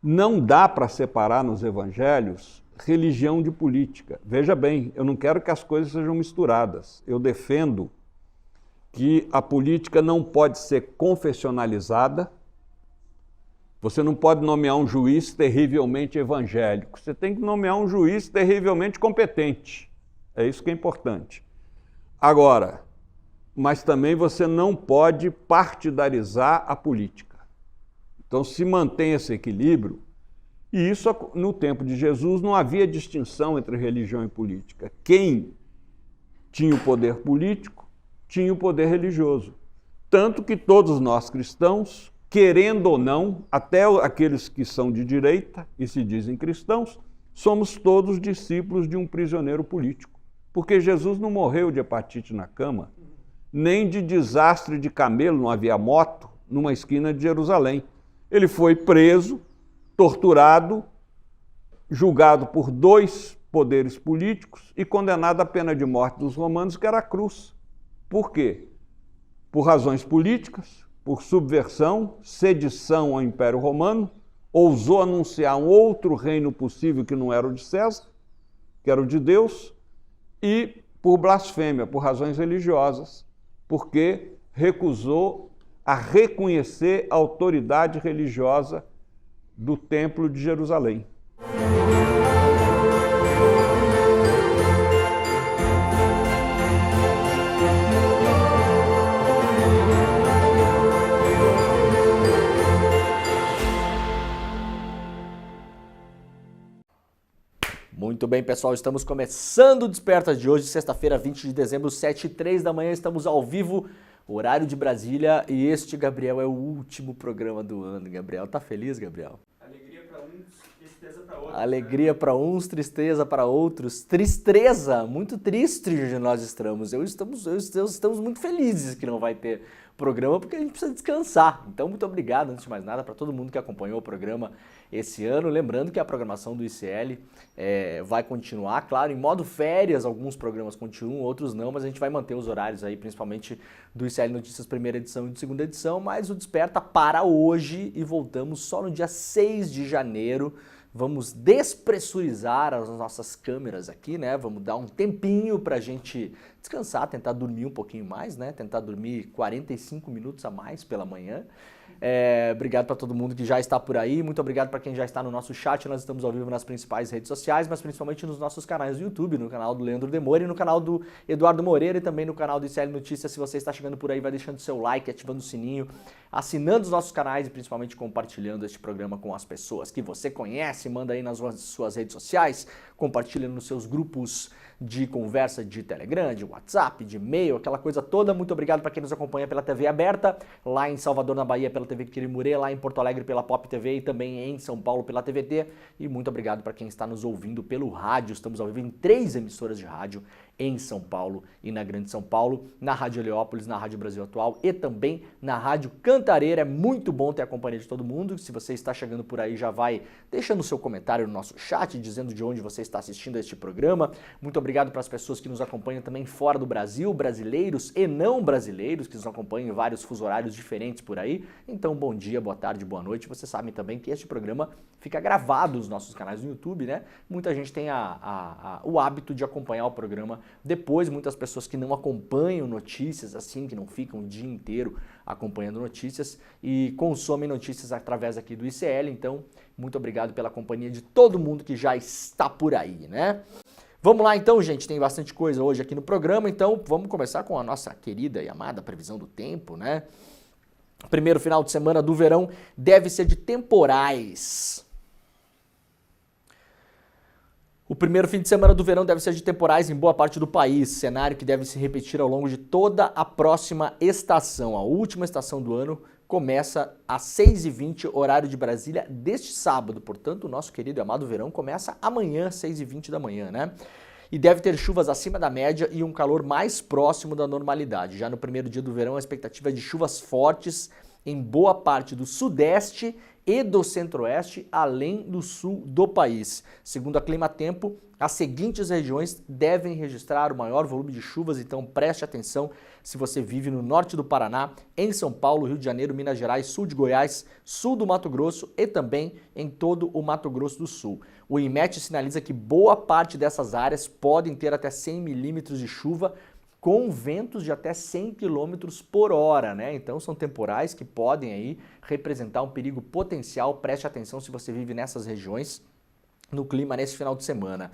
Não dá para separar nos evangelhos religião de política. Veja bem, eu não quero que as coisas sejam misturadas. Eu defendo que a política não pode ser confessionalizada. Você não pode nomear um juiz terrivelmente evangélico. Você tem que nomear um juiz terrivelmente competente. É isso que é importante. Agora, mas também você não pode partidarizar a política. Então se mantém esse equilíbrio, e isso no tempo de Jesus não havia distinção entre religião e política. Quem tinha o poder político, tinha o poder religioso. Tanto que todos nós cristãos, querendo ou não, até aqueles que são de direita e se dizem cristãos, somos todos discípulos de um prisioneiro político. Porque Jesus não morreu de hepatite na cama, nem de desastre de camelo, não havia moto, numa esquina de Jerusalém. Ele foi preso, torturado, julgado por 2 poderes políticos e condenado à pena de morte dos romanos, que era a cruz. Por quê? Por razões políticas, por subversão, sedição ao Império Romano, ousou anunciar um outro reino possível que não era o de César, que era o de Deus, e por blasfêmia, por razões religiosas, porque recusou a reconhecer a autoridade religiosa do Templo de Jerusalém. Muito bem, pessoal, estamos começando o Desperta de hoje, sexta-feira, 20 de dezembro, 7h03 da manhã, estamos ao vivo, horário de Brasília, e este, Gabriel, é o último programa do ano. Gabriel, tá feliz, Gabriel? Alegria para uns, tristeza para outros. Alegria para uns, tristeza para outros. Tristeza, muito triste nós estamos. Estamos muito felizes que não vai ter programa, porque a gente precisa descansar. Então, muito obrigado, antes de mais nada, para todo mundo que acompanhou o programa esse ano. Lembrando que a programação do ICL vai continuar, claro, em modo férias, alguns programas continuam, outros não, mas a gente vai manter os horários aí, principalmente do ICL Notícias primeira edição e de segunda edição, mas o Desperta para hoje e voltamos só no dia 6 de janeiro. Vamos despressurizar as nossas câmeras aqui, né? Vamos dar um tempinho pra gente descansar, tentar dormir um pouquinho mais, né? Tentar dormir 45 minutos a mais pela manhã. Obrigado para todo mundo que já está por aí, muito obrigado para quem já está no nosso chat. Nós estamos ao vivo nas principais redes sociais, mas principalmente nos nossos canais do YouTube, no canal do Leandro Demore, no canal do Eduardo Moreira e também no canal do ICL Notícias. Se você está chegando por aí, vai deixando seu like, ativando o sininho, assinando os nossos canais e principalmente compartilhando este programa com as pessoas que você conhece. Manda aí nas suas redes sociais, compartilha nos seus grupos de conversa de Telegram, de WhatsApp, de e-mail, aquela coisa toda. Muito obrigado para quem nos acompanha pela TV aberta, lá em Salvador, na Bahia, pela TV Quirimurê, lá em Porto Alegre pela Pop TV e também em São Paulo pela TVT. E muito obrigado para quem está nos ouvindo pelo rádio. Estamos ao vivo em 3 emissoras de rádio em São Paulo e na Grande São Paulo, na Rádio Heliópolis, na Rádio Brasil Atual e também na Rádio Cantareira. É muito bom ter a companhia de todo mundo. Se você está chegando por aí, já vai deixando o seu comentário no nosso chat, dizendo de onde você está assistindo a este programa. Muito obrigado para as pessoas que nos acompanham também fora do Brasil, brasileiros e não brasileiros, que nos acompanham em vários fusos horários diferentes por aí. Então, bom dia, boa tarde, boa noite. Vocês sabem também que este programa fica gravado nos nossos canais no YouTube, né? Muita gente tem o hábito de acompanhar o programa depois, muitas pessoas que não acompanham notícias, assim, que não ficam o dia inteiro acompanhando notícias e consomem notícias através aqui do ICL. Então, muito obrigado pela companhia de todo mundo que já está por aí, né? Vamos lá então, gente, tem bastante coisa hoje aqui no programa, então vamos começar com a nossa querida e amada previsão do tempo, né? Primeiro final de semana do verão deve ser de temporais. O primeiro fim de semana do verão deve ser de temporais em boa parte do país, cenário que deve se repetir ao longo de toda a próxima estação. A última estação do ano começa às 6h20, horário de Brasília, deste sábado. Portanto, o nosso querido e amado verão começa amanhã, 6h20 da manhã, né? E deve ter chuvas acima da média e um calor mais próximo da normalidade. Já no primeiro dia do verão, a expectativa é de chuvas fortes em boa parte do sudeste e do centro-oeste, além do sul do país. Segundo a Climatempo, as seguintes regiões devem registrar o maior volume de chuvas, então preste atenção se você vive no norte do Paraná, em São Paulo, Rio de Janeiro, Minas Gerais, sul de Goiás, sul do Mato Grosso e também em todo o Mato Grosso do Sul. O IMET sinaliza que boa parte dessas áreas podem ter até 100 milímetros de chuva, com ventos de até 100 km por hora, né? Então são temporais que podem aí representar um perigo potencial. Preste atenção se você vive nessas regiões no clima nesse final de semana.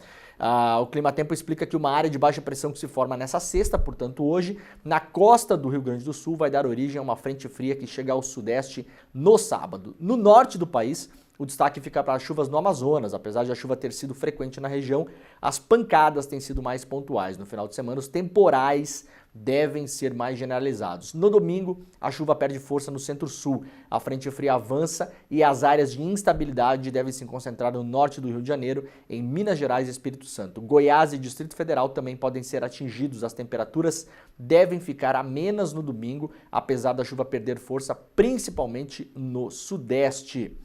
O Climatempo explica que uma área de baixa pressão que se forma nessa sexta, portanto hoje, na costa do Rio Grande do Sul, vai dar origem a uma frente fria que chega ao sudeste no sábado. No norte do país, o destaque fica para as chuvas no Amazonas. Apesar de a chuva ter sido frequente na região, as pancadas têm sido mais pontuais. No final de semana, os temporais devem ser mais generalizados. No domingo, a chuva perde força no centro-sul. A frente fria avança e as áreas de instabilidade devem se concentrar no norte do Rio de Janeiro, em Minas Gerais e Espírito Santo. Goiás e Distrito Federal também podem ser atingidos. As temperaturas devem ficar amenas no domingo, apesar da chuva perder força, principalmente no sudeste.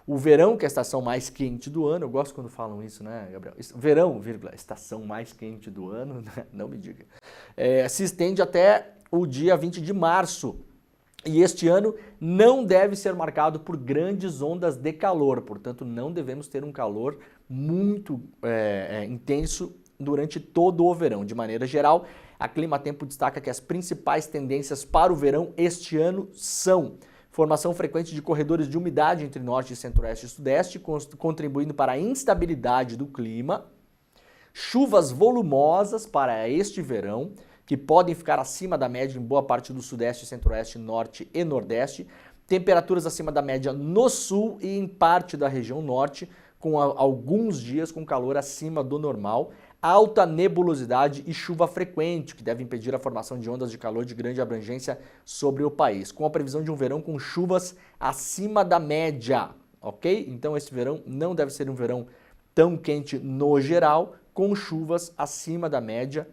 O verão, que é a estação mais quente do ano, eu gosto quando falam isso, né, Gabriel? Verão, vírgula, estação mais quente do ano, não me diga. Se estende até o dia 20 de março. E este ano não deve ser marcado por grandes ondas de calor, portanto não devemos ter um calor muito intenso durante todo o verão. De maneira geral, a Climatempo destaca que as principais tendências para o verão este ano são: formação frequente de corredores de umidade entre norte, centro-oeste e sudeste, contribuindo para a instabilidade do clima. Chuvas volumosas para este verão, que podem ficar acima da média em boa parte do sudeste, centro-oeste, norte e nordeste. Temperaturas acima da média no sul e em parte da região norte, com alguns dias com calor acima do normal. Alta nebulosidade e chuva frequente, que deve impedir a formação de ondas de calor de grande abrangência sobre o país, com a previsão de um verão com chuvas acima da média, ok? Então esse verão não deve ser um verão tão quente no geral, com chuvas acima da média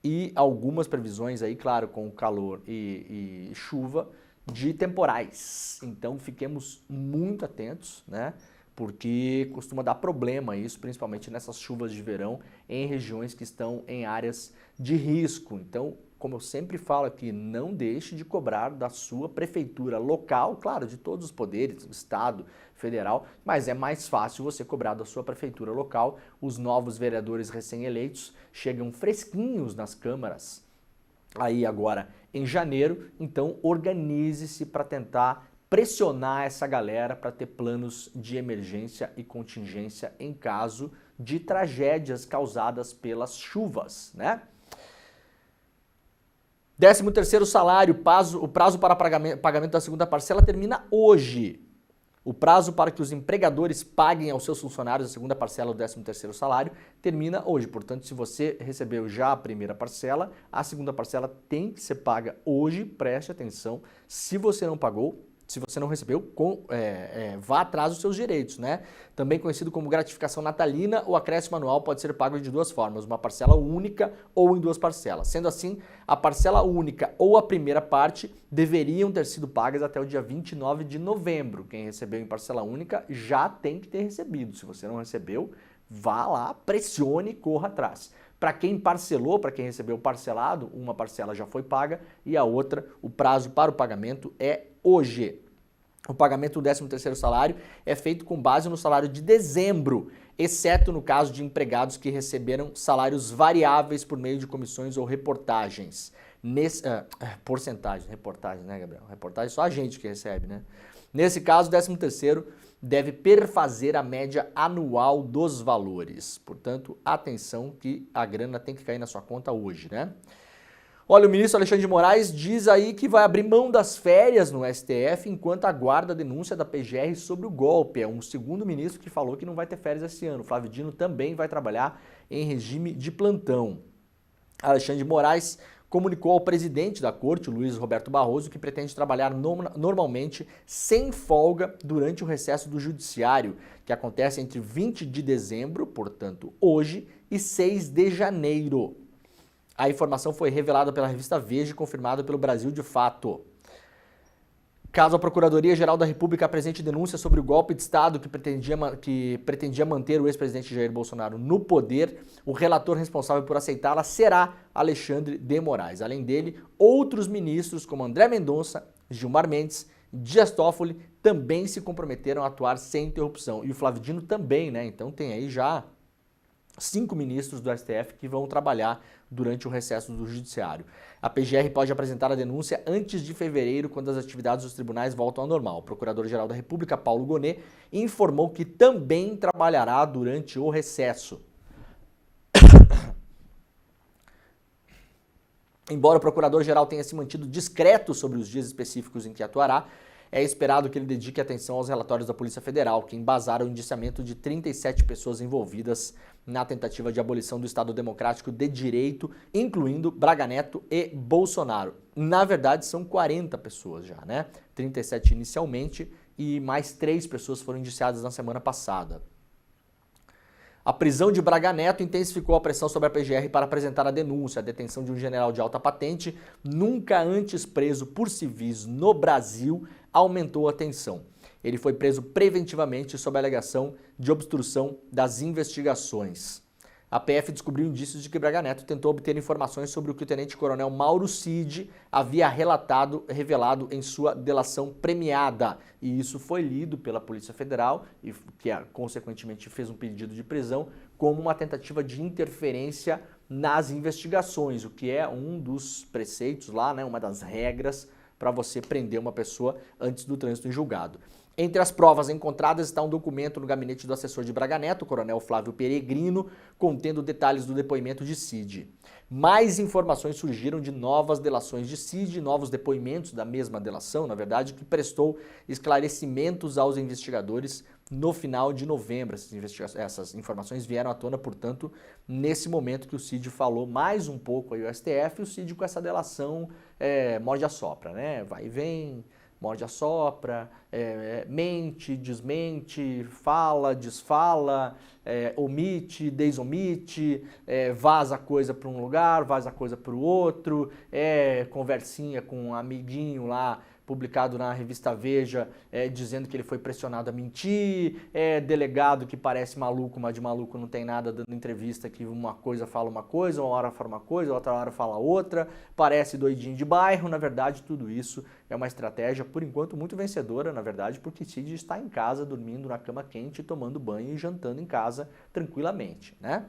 e algumas previsões aí, claro, com calor e chuva de temporais. Então fiquemos muito atentos, né? Porque costuma dar problema isso, principalmente nessas chuvas de verão em regiões que estão em áreas de risco. Então, como eu sempre falo aqui, não deixe de cobrar da sua prefeitura local, claro, de todos os poderes, estado, federal, mas é mais fácil você cobrar da sua prefeitura local. Os novos vereadores recém-eleitos chegam fresquinhos nas câmaras aí agora em janeiro, então organize-se para tentar pressionar essa galera para ter planos de emergência e contingência em caso de tragédias causadas pelas chuvas, né? 13º salário, o prazo para pagamento da segunda parcela termina hoje. O prazo para que os empregadores paguem aos seus funcionários a segunda parcela do 13º salário termina hoje. Portanto, se você recebeu já a primeira parcela, a segunda parcela tem que ser paga hoje. Preste atenção. Se você não pagou, se você não recebeu, vá atrás dos seus direitos, né? Também conhecido como gratificação natalina, o acréscimo anual pode ser pago de duas formas, uma parcela única ou em duas parcelas. Sendo assim, a parcela única ou a primeira parte deveriam ter sido pagas até o dia 29 de novembro. Quem recebeu em parcela única já tem que ter recebido. Se você não recebeu, vá lá, pressione e corra atrás. Para quem parcelou, para quem recebeu parcelado, uma parcela já foi paga e a outra, o prazo para o pagamento é hoje. O pagamento do 13º salário é feito com base no salário de dezembro, exceto no caso de empregados que receberam salários variáveis por meio de comissões ou reportagens. Reportagem, né, Gabriel? Reportagem só a gente que recebe, né? Nesse caso, o 13º deve perfazer a média anual dos valores. Portanto, atenção que a grana tem que cair na sua conta hoje, né? Olha, o ministro Alexandre de Moraes diz aí que vai abrir mão das férias no STF enquanto aguarda a denúncia da PGR sobre o golpe. É um segundo ministro que falou que não vai ter férias esse ano. Flávio Dino também vai trabalhar em regime de plantão. Alexandre de Moraes comunicou ao presidente da corte, Luiz Roberto Barroso, que pretende trabalhar normalmente sem folga durante o recesso do judiciário, que acontece entre 20 de dezembro, portanto hoje, e 6 de janeiro. A informação foi revelada pela revista Veja e confirmada pelo Brasil de Fato. Caso a Procuradoria-Geral da República apresente denúncia sobre o golpe de Estado que pretendia manter o ex-presidente Jair Bolsonaro no poder, o relator responsável por aceitá-la será Alexandre de Moraes. Além dele, outros ministros como André Mendonça, Gilmar Mendes, Dias Toffoli também se comprometeram a atuar sem interrupção. E o Flávio Dino também, né? Então tem aí já 5 ministros do STF que vão trabalhar durante o recesso do Judiciário. A PGR pode apresentar a denúncia antes de fevereiro, quando as atividades dos tribunais voltam ao normal. O Procurador-Geral da República, Paulo Gonet, informou que também trabalhará durante o recesso. Embora o Procurador-Geral tenha se mantido discreto sobre os dias específicos em que atuará, é esperado que ele dedique atenção aos relatórios da Polícia Federal, que embasaram o indiciamento de 37 pessoas envolvidas na tentativa de abolição do Estado Democrático de Direito, incluindo Braga Neto e Bolsonaro. Na verdade, são 40 pessoas já, né? 37 inicialmente e mais 3 pessoas foram indiciadas na semana passada. A prisão de Braga Neto intensificou a pressão sobre a PGR para apresentar a denúncia. A detenção de um general de alta patente, nunca antes preso por civis no Brasil, aumentou a tensão. Ele foi preso preventivamente sob a alegação de obstrução das investigações. A PF descobriu indícios de que Braga Neto tentou obter informações sobre o que o tenente-coronel Mauro Cid havia revelado em sua delação premiada. E isso foi lido pela Polícia Federal, e que consequentemente fez um pedido de prisão, como uma tentativa de interferência nas investigações, o que é um dos preceitos lá, né, uma das regras para você prender uma pessoa antes do trânsito em julgado. Entre as provas encontradas está um documento no gabinete do assessor de Braga Neto, o coronel Flávio Peregrino, contendo detalhes do depoimento de Cid. Mais informações surgiram de novas delações de Cid, novos depoimentos da mesma delação, na verdade, que prestou esclarecimentos aos investigadores no final de novembro. Essas informações vieram à tona, portanto, nesse momento que o Cid falou mais um pouco aí o STF, o Cid com essa delação morde a sopra, né? Vai e vem, morde a sopra, mente, desmente, fala, desfala, omite, desomite, vaza coisa para um lugar, vaza coisa para o outro, conversinha com um amiguinho lá, publicado na revista Veja, dizendo que ele foi pressionado a mentir, delegado que parece maluco, mas de maluco não tem nada, dando entrevista que uma coisa fala uma coisa, uma hora fala uma coisa, outra hora fala outra, parece doidinho de bairro. Na verdade, tudo isso é uma estratégia, por enquanto, muito vencedora, na verdade, porque Cid está em casa, dormindo na cama quente, tomando banho e jantando em casa tranquilamente, né?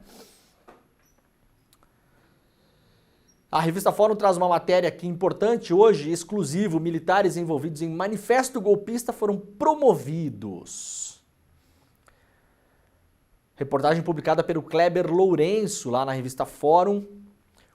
A revista Fórum traz uma matéria aqui importante hoje, exclusivo: militares envolvidos em manifesto golpista foram promovidos. Reportagem publicada pelo Kleber Lourenço, lá na revista Fórum.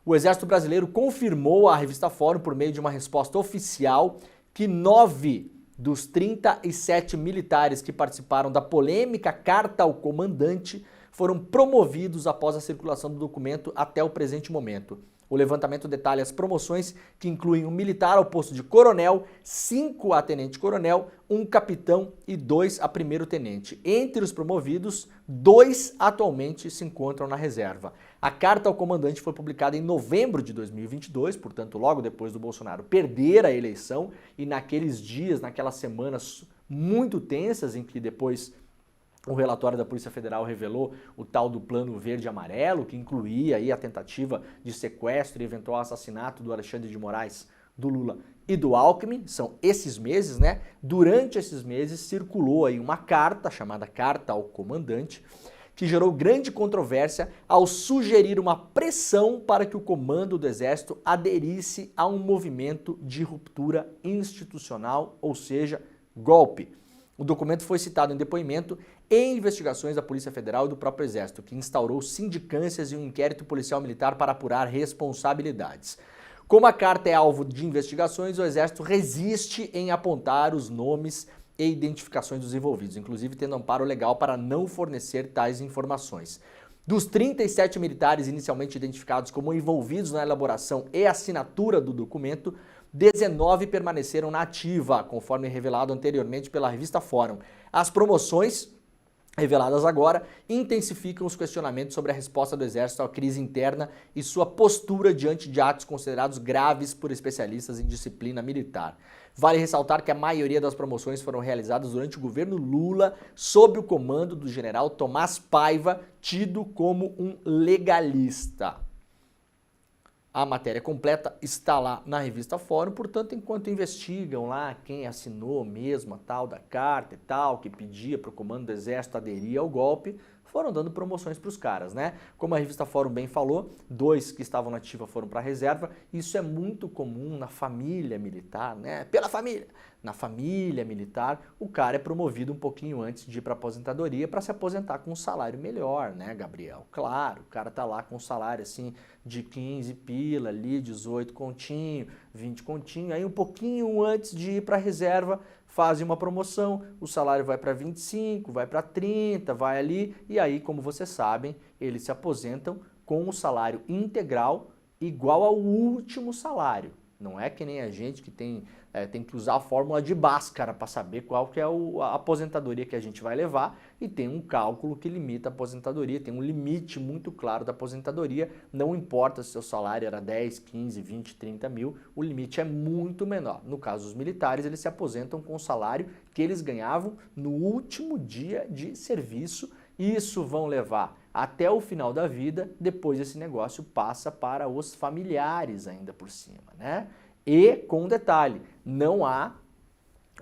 O Exército Brasileiro confirmou à revista Fórum, por meio de uma resposta oficial, que 9 dos 37 militares que participaram da polêmica Carta ao Comandante foram promovidos após a circulação do documento até o presente momento. O levantamento detalha as promoções, que incluem um militar ao posto de coronel, 5 a tenente-coronel, 1 capitão e 2 a primeiro-tenente. Entre os promovidos, 2 atualmente se encontram na reserva. A carta ao comandante foi publicada em novembro de 2022, portanto, logo depois do Bolsonaro perder a eleição, e naqueles dias, naquelas semanas muito tensas, em que depois o relatório da Polícia Federal revelou o tal do Plano Verde e Amarelo, que incluía aí a tentativa de sequestro e eventual assassinato do Alexandre de Moraes, do Lula e do Alckmin. São esses meses, né? Durante esses meses circulou aí uma carta, chamada Carta ao Comandante, que gerou grande controvérsia ao sugerir uma pressão para que o comando do Exército aderisse a um movimento de ruptura institucional, ou seja, golpe. O documento foi citado em depoimento e investigações da Polícia Federal e do próprio Exército, que instaurou sindicâncias e um inquérito policial militar para apurar responsabilidades. Como a carta é alvo de investigações, o Exército resiste em apontar os nomes e identificações dos envolvidos, inclusive tendo amparo legal para não fornecer tais informações. Dos 37 militares inicialmente identificados como envolvidos na elaboração e assinatura do documento, 19 permaneceram na ativa, conforme revelado anteriormente pela revista Fórum. As promoções reveladas agora, intensificam os questionamentos sobre a resposta do Exército à crise interna e sua postura diante de atos considerados graves por especialistas em disciplina militar. Vale ressaltar que a maioria das promoções foram realizadas durante o governo Lula, sob o comando do general Tomás Paiva, tido como um legalista. A matéria completa está lá na revista Fórum, portanto, enquanto investigam lá quem assinou mesmo a tal da carta e tal, que pedia para o comando do Exército aderir ao golpe, foram dando promoções para os caras, né? Como a revista Fórum bem falou, 2 que estavam na ativa foram para a reserva. Isso é muito comum na família militar, né? Pela família. Na família militar, o cara é promovido um pouquinho antes de ir para a aposentadoria para se aposentar com um salário melhor, né, Gabriel? Claro, o cara tá lá com um salário assim de 15 pila ali, 18 continho, 20 continho, aí um pouquinho antes de ir para a reserva, fazem uma promoção, o salário vai para 25, vai para 30, vai ali, e aí, como vocês sabem, eles se aposentam com o salário integral igual ao último salário. Não é que nem a gente que tem que usar a fórmula de Bhaskara para saber qual que é a aposentadoria que a gente vai levar, e tem um cálculo que limita a aposentadoria, tem um limite muito claro da aposentadoria, não importa se seu salário era 10, 15, 20, 30 mil, o limite é muito menor. No caso dos militares, eles se aposentam com o salário que eles ganhavam no último dia de serviço. Isso vão levar até o final da vida, depois esse negócio passa para os familiares ainda por cima, né? E com um detalhe, não há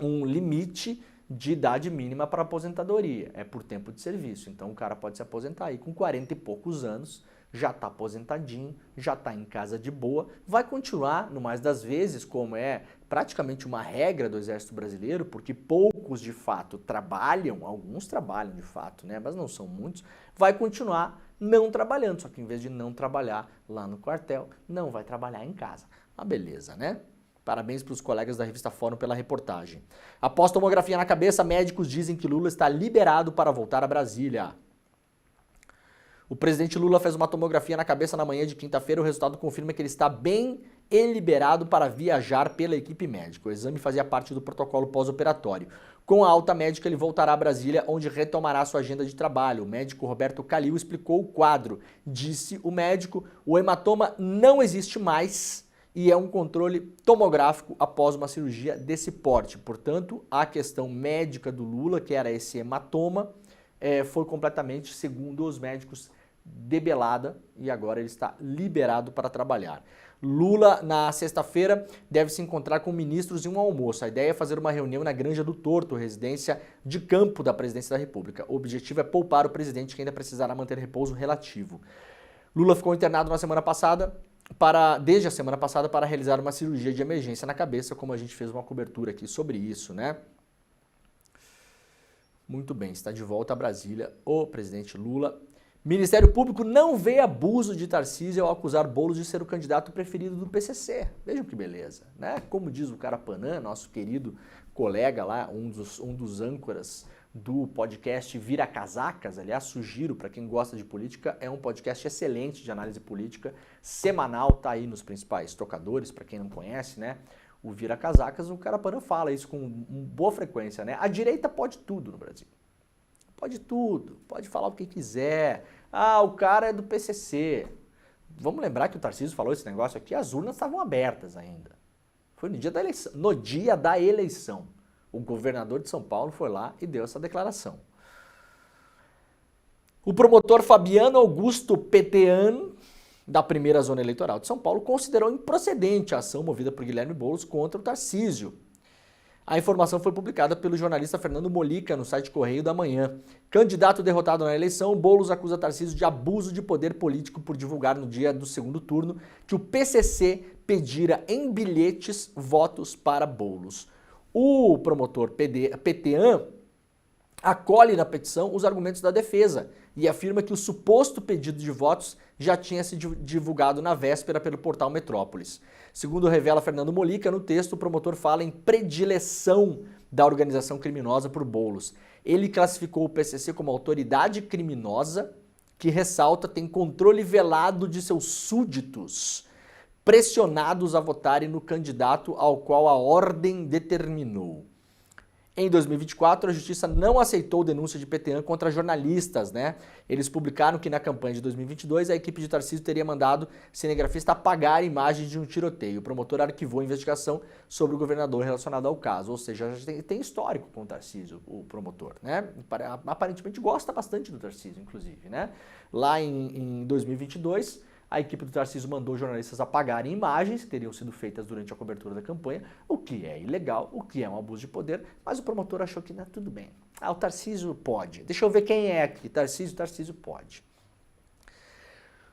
um limite de idade mínima para aposentadoria, é por tempo de serviço. Então o cara pode se aposentar aí com 40 e poucos anos, já está aposentadinho, já está em casa de boa, vai continuar, no mais das vezes, como é praticamente uma regra do Exército Brasileiro, porque poucos de fato trabalham, alguns trabalham de fato, né, mas não são muitos, vai continuar não trabalhando, só que em vez de não trabalhar lá no quartel, não vai trabalhar em casa. Uma beleza, né? Parabéns para os colegas da revista Fórum pela reportagem. Após tomografia na cabeça, médicos dizem que Lula está liberado para voltar a Brasília. O presidente Lula fez uma tomografia na cabeça na manhã de quinta-feira. O resultado confirma que ele está bem e liberado para viajar pela equipe médica. O exame fazia parte do protocolo pós-operatório. Com a alta médica, ele voltará a Brasília, onde retomará sua agenda de trabalho. O médico Roberto Calil explicou o quadro. Disse o médico, o hematoma não existe mais e é um controle tomográfico após uma cirurgia desse porte. Portanto, a questão médica do Lula, que era esse hematoma, foi completamente, segundo os médicos, debelada e agora ele está liberado para trabalhar. Lula, na sexta-feira, deve se encontrar com ministros em um almoço. A ideia é fazer uma reunião na Granja do Torto, residência de campo da presidência da República. O objetivo é poupar o presidente, que ainda precisará manter repouso relativo. Lula ficou internado na semana passada, desde a semana passada, para realizar uma cirurgia de emergência na cabeça, como a gente fez uma cobertura aqui sobre isso, né? Muito bem, está de volta a Brasília o presidente Lula. Ministério Público não vê abuso de Tarcísio ao acusar Boulos de ser o candidato preferido do PCC. Vejam que beleza, né? Como diz o Carapanã, nosso querido colega lá, um dos âncoras do podcast Vira Casacas, aliás, sugiro para quem gosta de política, é um podcast excelente de análise política, semanal, tá aí nos principais tocadores, para quem não conhece, né? O Vira Casacas, o Carapanã fala isso com boa frequência, né? A direita pode tudo no Brasil. Pode tudo, pode falar o que quiser. Ah, o cara é do PCC. Vamos lembrar que o Tarcísio falou esse negócio aqui, as urnas estavam abertas ainda. Foi no dia da eleição. No dia da eleição, o governador de São Paulo foi lá e deu essa declaração. O promotor Fabiano Augusto Petean, da primeira zona eleitoral de São Paulo, considerou improcedente a ação movida por Guilherme Boulos contra o Tarcísio. A informação foi publicada pelo jornalista Fernando Molica no site Correio da Manhã. Candidato derrotado na eleição, Boulos acusa Tarcísio de abuso de poder político por divulgar no dia do segundo turno que o PCC pedira em bilhetes votos para Boulos. O promotor Petean acolhe na petição os argumentos da defesa e afirma que o suposto pedido de votos já tinha sido divulgado na véspera pelo portal Metrópolis. Segundo revela Fernando Molica, no texto o promotor fala em predileção da organização criminosa por Boulos. Ele classificou o PCC como autoridade criminosa que, ressalta, tem controle velado de seus súditos, pressionados a votarem no candidato ao qual a ordem determinou. Em 2024, a Justiça não aceitou denúncia de Petean contra jornalistas, né? Eles publicaram que na campanha de 2022 a equipe de Tarcísio teria mandado cinegrafista apagar imagens de um tiroteio. O promotor arquivou a investigação sobre o governador relacionado ao caso, ou seja, já tem histórico com o Tarcísio, o promotor, né? Aparentemente gosta bastante do Tarcísio, inclusive, né? Lá em 2022... a equipe do Tarcísio mandou jornalistas apagarem imagens que teriam sido feitas durante a cobertura da campanha, o que é ilegal, o que é um abuso de poder, mas o promotor achou que não, tudo bem. Ah, o Tarcísio pode. Deixa eu ver quem é aqui. Tarcísio pode.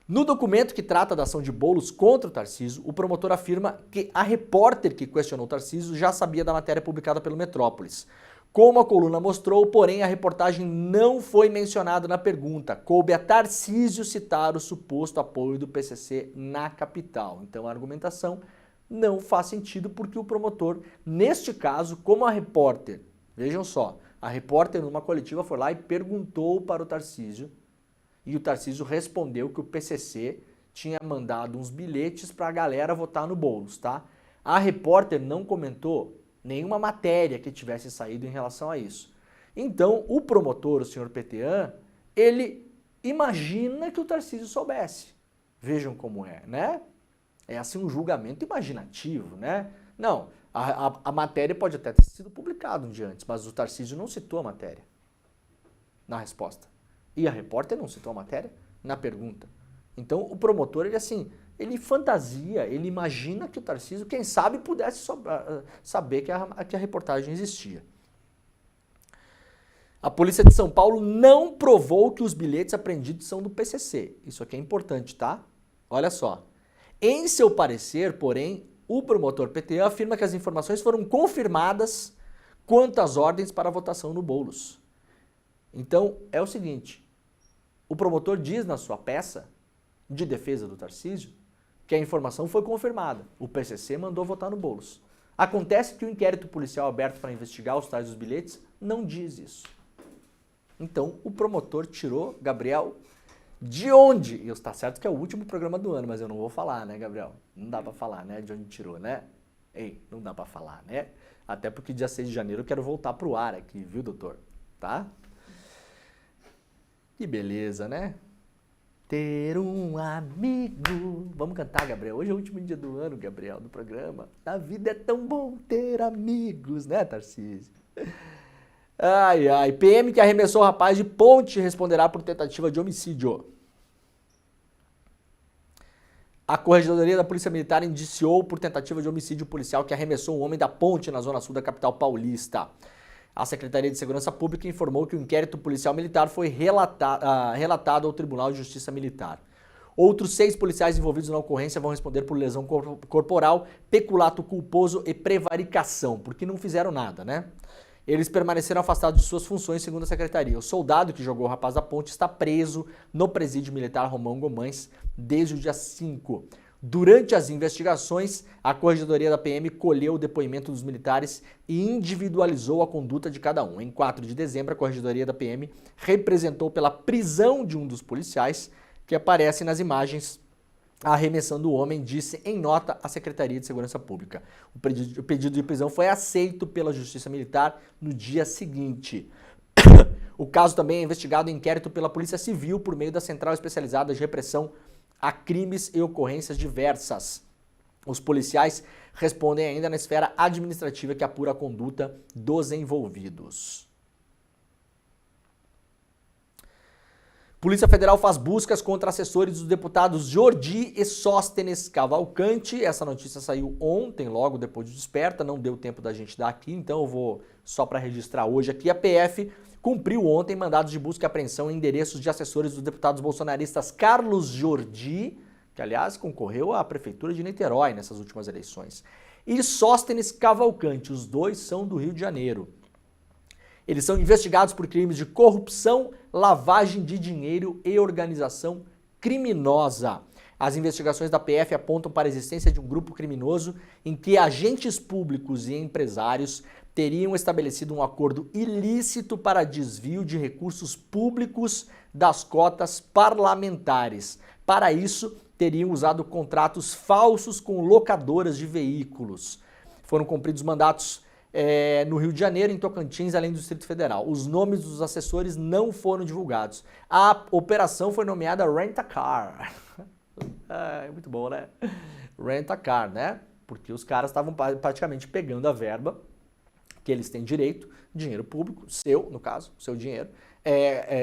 No documento que trata da ação de Boulos contra o Tarcísio, o promotor afirma que a repórter que questionou o Tarcísio já sabia da matéria publicada pelo Metrópolis. Como a coluna mostrou, porém, a reportagem não foi mencionada na pergunta. Coube a Tarcísio citar o suposto apoio do PCC na capital. Então, a argumentação não faz sentido porque o promotor, neste caso, como a repórter, vejam só, a repórter numa coletiva foi lá e perguntou para o Tarcísio, e o Tarcísio respondeu que o PCC tinha mandado uns bilhetes para a galera votar no Boulos, tá? A repórter não comentou nenhuma matéria que tivesse saído em relação a isso. Então, o promotor, o senhor Petean, ele imagina que o Tarcísio soubesse. Vejam como é, né? É assim um julgamento imaginativo, né? Não, a matéria pode até ter sido publicada um dia antes, mas o Tarcísio não citou a matéria na resposta. E a repórter não citou a matéria na pergunta. Então, o promotor, ele fantasia, ele imagina que o Tarcísio, quem sabe, pudesse saber que a reportagem existia. A Polícia de São Paulo não provou que os bilhetes apreendidos são do PCC. Isso aqui é importante, tá? Olha só. Em seu parecer, porém, o promotor Petean afirma que as informações foram confirmadas quanto às ordens para a votação no Boulos. Então, é o seguinte, o promotor diz na sua peça de defesa do Tarcísio que a informação foi confirmada. O PCC mandou votar no Boulos. Acontece que o inquérito policial aberto para investigar os tais dos bilhetes não diz isso. Então, o promotor tirou, Gabriel, de onde? E está certo que é o último programa do ano, mas eu não vou falar, né, Gabriel? Não dá para falar, né, de onde tirou, né? Ei, não dá para falar, né? Até porque dia 6 de janeiro eu quero voltar pro ar aqui, viu, doutor? Tá? Que beleza, né? Ter um amigo. Vamos cantar, Gabriel. Hoje é o último dia do ano, Gabriel, do programa. A vida é tão bom ter amigos, né, Tarcísio? Ai, ai. PM que arremessou o rapaz de ponte responderá por tentativa de homicídio. A Corregedoria da Polícia Militar indiciou por tentativa de homicídio policial que arremessou um homem da ponte na zona sul da capital paulista. A Secretaria de Segurança Pública informou que o inquérito policial militar foi relatado ao Tribunal de Justiça Militar. Outros 6 policiais envolvidos na ocorrência vão responder por lesão corporal, peculato culposo e prevaricação, porque não fizeram nada, né? Eles permaneceram afastados de suas funções, segundo a Secretaria. O soldado que jogou o rapaz da ponte está preso no presídio militar Romão Gomes desde o dia 5. Durante as investigações, a Corregedoria da PM colheu o depoimento dos militares e individualizou a conduta de cada um. Em 4 de dezembro, a Corregedoria da PM representou pela prisão de um dos policiais, que aparece nas imagens arremessando o homem, disse em nota a Secretaria de Segurança Pública. O pedido de prisão foi aceito pela Justiça Militar no dia seguinte. O caso também é investigado em inquérito pela Polícia Civil por meio da Central Especializada de Repressão a crimes e ocorrências diversas. Os policiais respondem ainda na esfera administrativa que apura a conduta dos envolvidos. Polícia Federal faz buscas contra assessores dos deputados Jordi e Sóstenes Cavalcante. Essa notícia saiu ontem, logo depois de Desperta, não deu tempo da gente dar aqui, então eu vou só para registrar hoje aqui. A PF cumpriu ontem mandados de busca e apreensão em endereços de assessores dos deputados bolsonaristas Carlos Jordi, que aliás concorreu à Prefeitura de Niterói nessas últimas eleições, e Sóstenes Cavalcante, os dois são do Rio de Janeiro. Eles são investigados por crimes de corrupção, lavagem de dinheiro e organização criminosa. As investigações da PF apontam para a existência de um grupo criminoso em que agentes públicos e empresários teriam estabelecido um acordo ilícito para desvio de recursos públicos das cotas parlamentares. Para isso, teriam usado contratos falsos com locadoras de veículos. Foram cumpridos mandados no Rio de Janeiro, em Tocantins, além do Distrito Federal. Os nomes dos assessores não foram divulgados. A operação foi nomeada Rent-A-Car. É muito bom, né? Rent-A-Car, né? Porque os caras estavam praticamente pegando a verba que eles têm direito, dinheiro público, seu, no caso, seu dinheiro,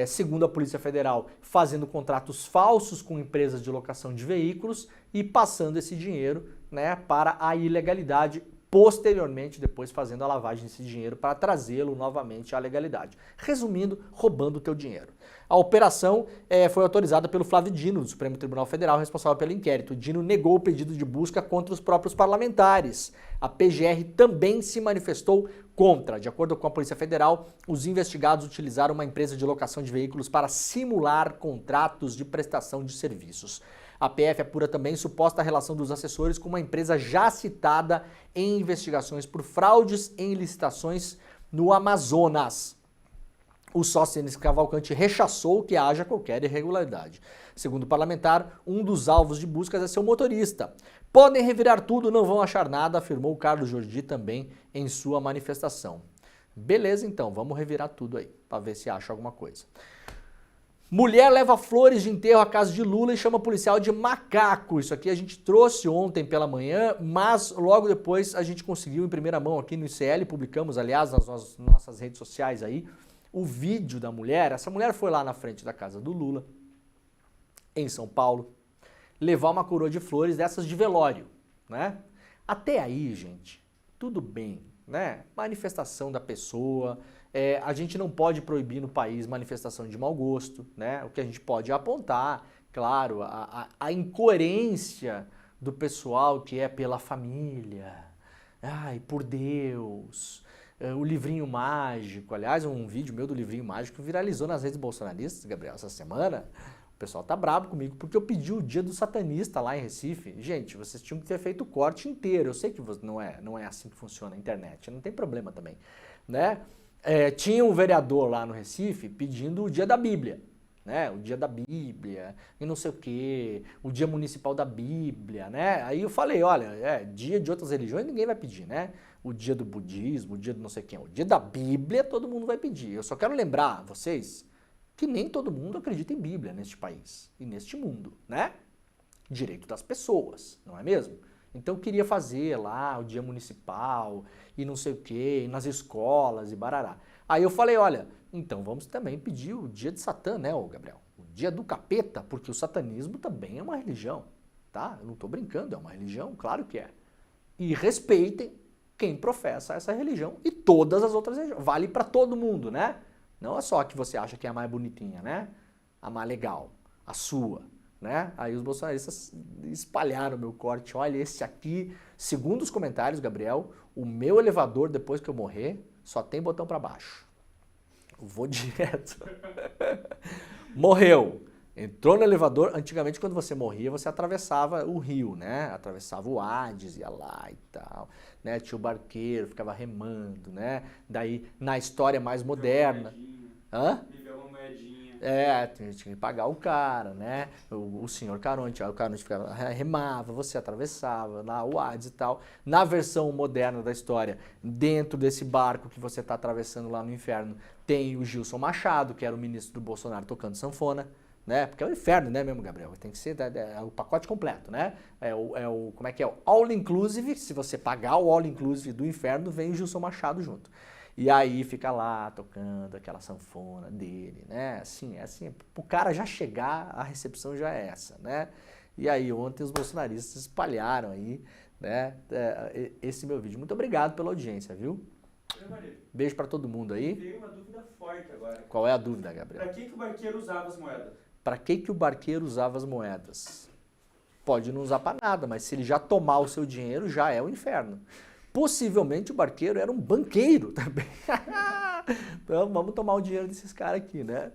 segundo a Polícia Federal, fazendo contratos falsos com empresas de locação de veículos e passando esse dinheiro, né, para a ilegalidade, posteriormente, depois fazendo a lavagem desse dinheiro para trazê-lo novamente à legalidade. Resumindo, roubando o teu dinheiro. A operação foi autorizada pelo Flávio Dino, do Supremo Tribunal Federal, responsável pelo inquérito. O Dino negou o pedido de busca contra os próprios parlamentares. A PGR também se manifestou contra. De acordo com a Polícia Federal, os investigados utilizaram uma empresa de locação de veículos para simular contratos de prestação de serviços. A PF apura também suposta relação dos assessores com uma empresa já citada em investigações por fraudes em licitações no Amazonas. O Sóstenes Cavalcante rechaçou que haja qualquer irregularidade. Segundo o parlamentar, um dos alvos de buscas é seu motorista. Podem revirar tudo, não vão achar nada, afirmou Carlos Jordi também em sua manifestação. Beleza, então, vamos revirar tudo aí, para ver se acha alguma coisa. Mulher leva flores de enterro à casa de Lula e chama policial de macaco. Isso aqui a gente trouxe ontem pela manhã, mas logo depois a gente conseguiu em primeira mão aqui no ICL, publicamos, aliás, nas nossas redes sociais aí, o vídeo da mulher. Essa mulher foi lá na frente da casa do Lula, em São Paulo, levar uma coroa de flores dessas de velório, né? Até aí, gente, tudo bem, né? Manifestação da pessoa, a gente não pode proibir no país manifestação de mau gosto, né? O que a gente pode apontar, claro, a incoerência do pessoal que é pela família, ai, por Deus, o livrinho mágico. Aliás, um vídeo meu do livrinho mágico viralizou nas redes bolsonaristas, Gabriel, essa semana. O pessoal tá bravo comigo porque eu pedi o dia do satanista lá em Recife. Gente, vocês tinham que ter feito o corte inteiro. Eu sei que não é assim que funciona a internet, não tem problema também, né? Tinha um vereador lá no Recife pedindo o dia da Bíblia, né? O dia da Bíblia e não sei o quê, o dia municipal da Bíblia, né? Aí eu falei, olha, dia de outras religiões ninguém vai pedir, né? O dia do budismo, o dia do não sei quem, o dia da Bíblia todo mundo vai pedir. Eu só quero lembrar vocês que nem todo mundo acredita em Bíblia neste país e neste mundo, né? Direito das pessoas, não é mesmo? Então eu queria fazer lá o dia municipal e não sei o quê, e nas escolas e barará. Aí eu falei, olha, então vamos também pedir o dia de Satã, né, ô Gabriel? O dia do capeta, porque o satanismo também é uma religião, tá? Eu não tô brincando, é uma religião, claro que é. E respeitem quem professa essa religião e todas as outras religiões. Vale para todo mundo, né? Não é só a que você acha que é a mais bonitinha, né? A mais legal, a sua, né? Aí os bolsonaristas espalharam o meu corte. Olha, esse aqui, segundo os comentários, Gabriel, o meu elevador, depois que eu morrer, só tem botão para baixo. Eu vou direto. Morreu. Entrou no elevador. Antigamente, quando você morria, você atravessava o rio, né? Atravessava o Hades, ia lá e tal, né? Tinha o barqueiro, ficava remando, né? Daí, na história mais moderna... Hã? Uma moedinha. Tinha que pagar o cara, né? O senhor Caronte, o Caronte ficava, remava, você atravessava lá o Hades e tal. Na versão moderna da história, dentro desse barco que você está atravessando lá no inferno, tem o Gilson Machado, que era o ministro do Bolsonaro tocando sanfona, né? Porque é o inferno, né mesmo, Gabriel? Tem que ser o pacote completo, né? Como é que é? O all inclusive, se você pagar o all inclusive do inferno, vem o Gilson Machado junto. E aí fica lá tocando aquela sanfona dele, né? Assim, o cara já chegar, a recepção já é essa, né? E aí ontem os bolsonaristas espalharam aí, né, esse meu vídeo. Muito obrigado pela audiência, viu? Beijo pra todo mundo aí. Veio uma dúvida forte agora. Qual é a dúvida, Gabriel? Pra que o barqueiro usava as moedas? Pra que o barqueiro usava as moedas? Pode não usar pra nada, mas se ele já tomar o seu dinheiro, já é o inferno. Possivelmente o barqueiro era um banqueiro também. Então vamos tomar o dinheiro desses caras aqui, né?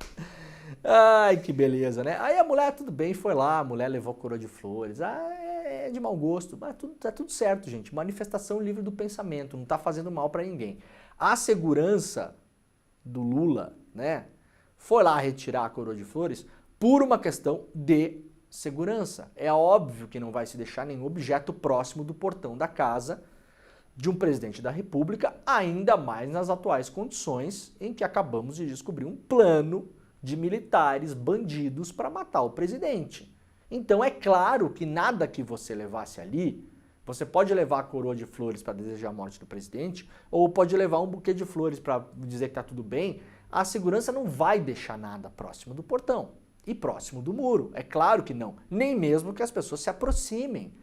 Ai, que beleza, né? Aí a mulher, tudo bem, foi lá, a mulher levou coroa de flores. É de mau gosto, mas tá tudo certo, gente. Manifestação livre do pensamento, não tá fazendo mal pra ninguém. A segurança do Lula, né, foi lá retirar a coroa de flores por uma questão de segurança. É óbvio que não vai se deixar nenhum objeto próximo do portão da casa, de um presidente da República, ainda mais nas atuais condições em que acabamos de descobrir um plano de militares bandidos para matar o presidente. Então é claro que nada que você levasse ali, você pode levar a coroa de flores para desejar a morte do presidente, ou pode levar um buquê de flores para dizer que está tudo bem, a segurança não vai deixar nada próximo do portão e próximo do muro. É claro que não. Nem mesmo que as pessoas se aproximem.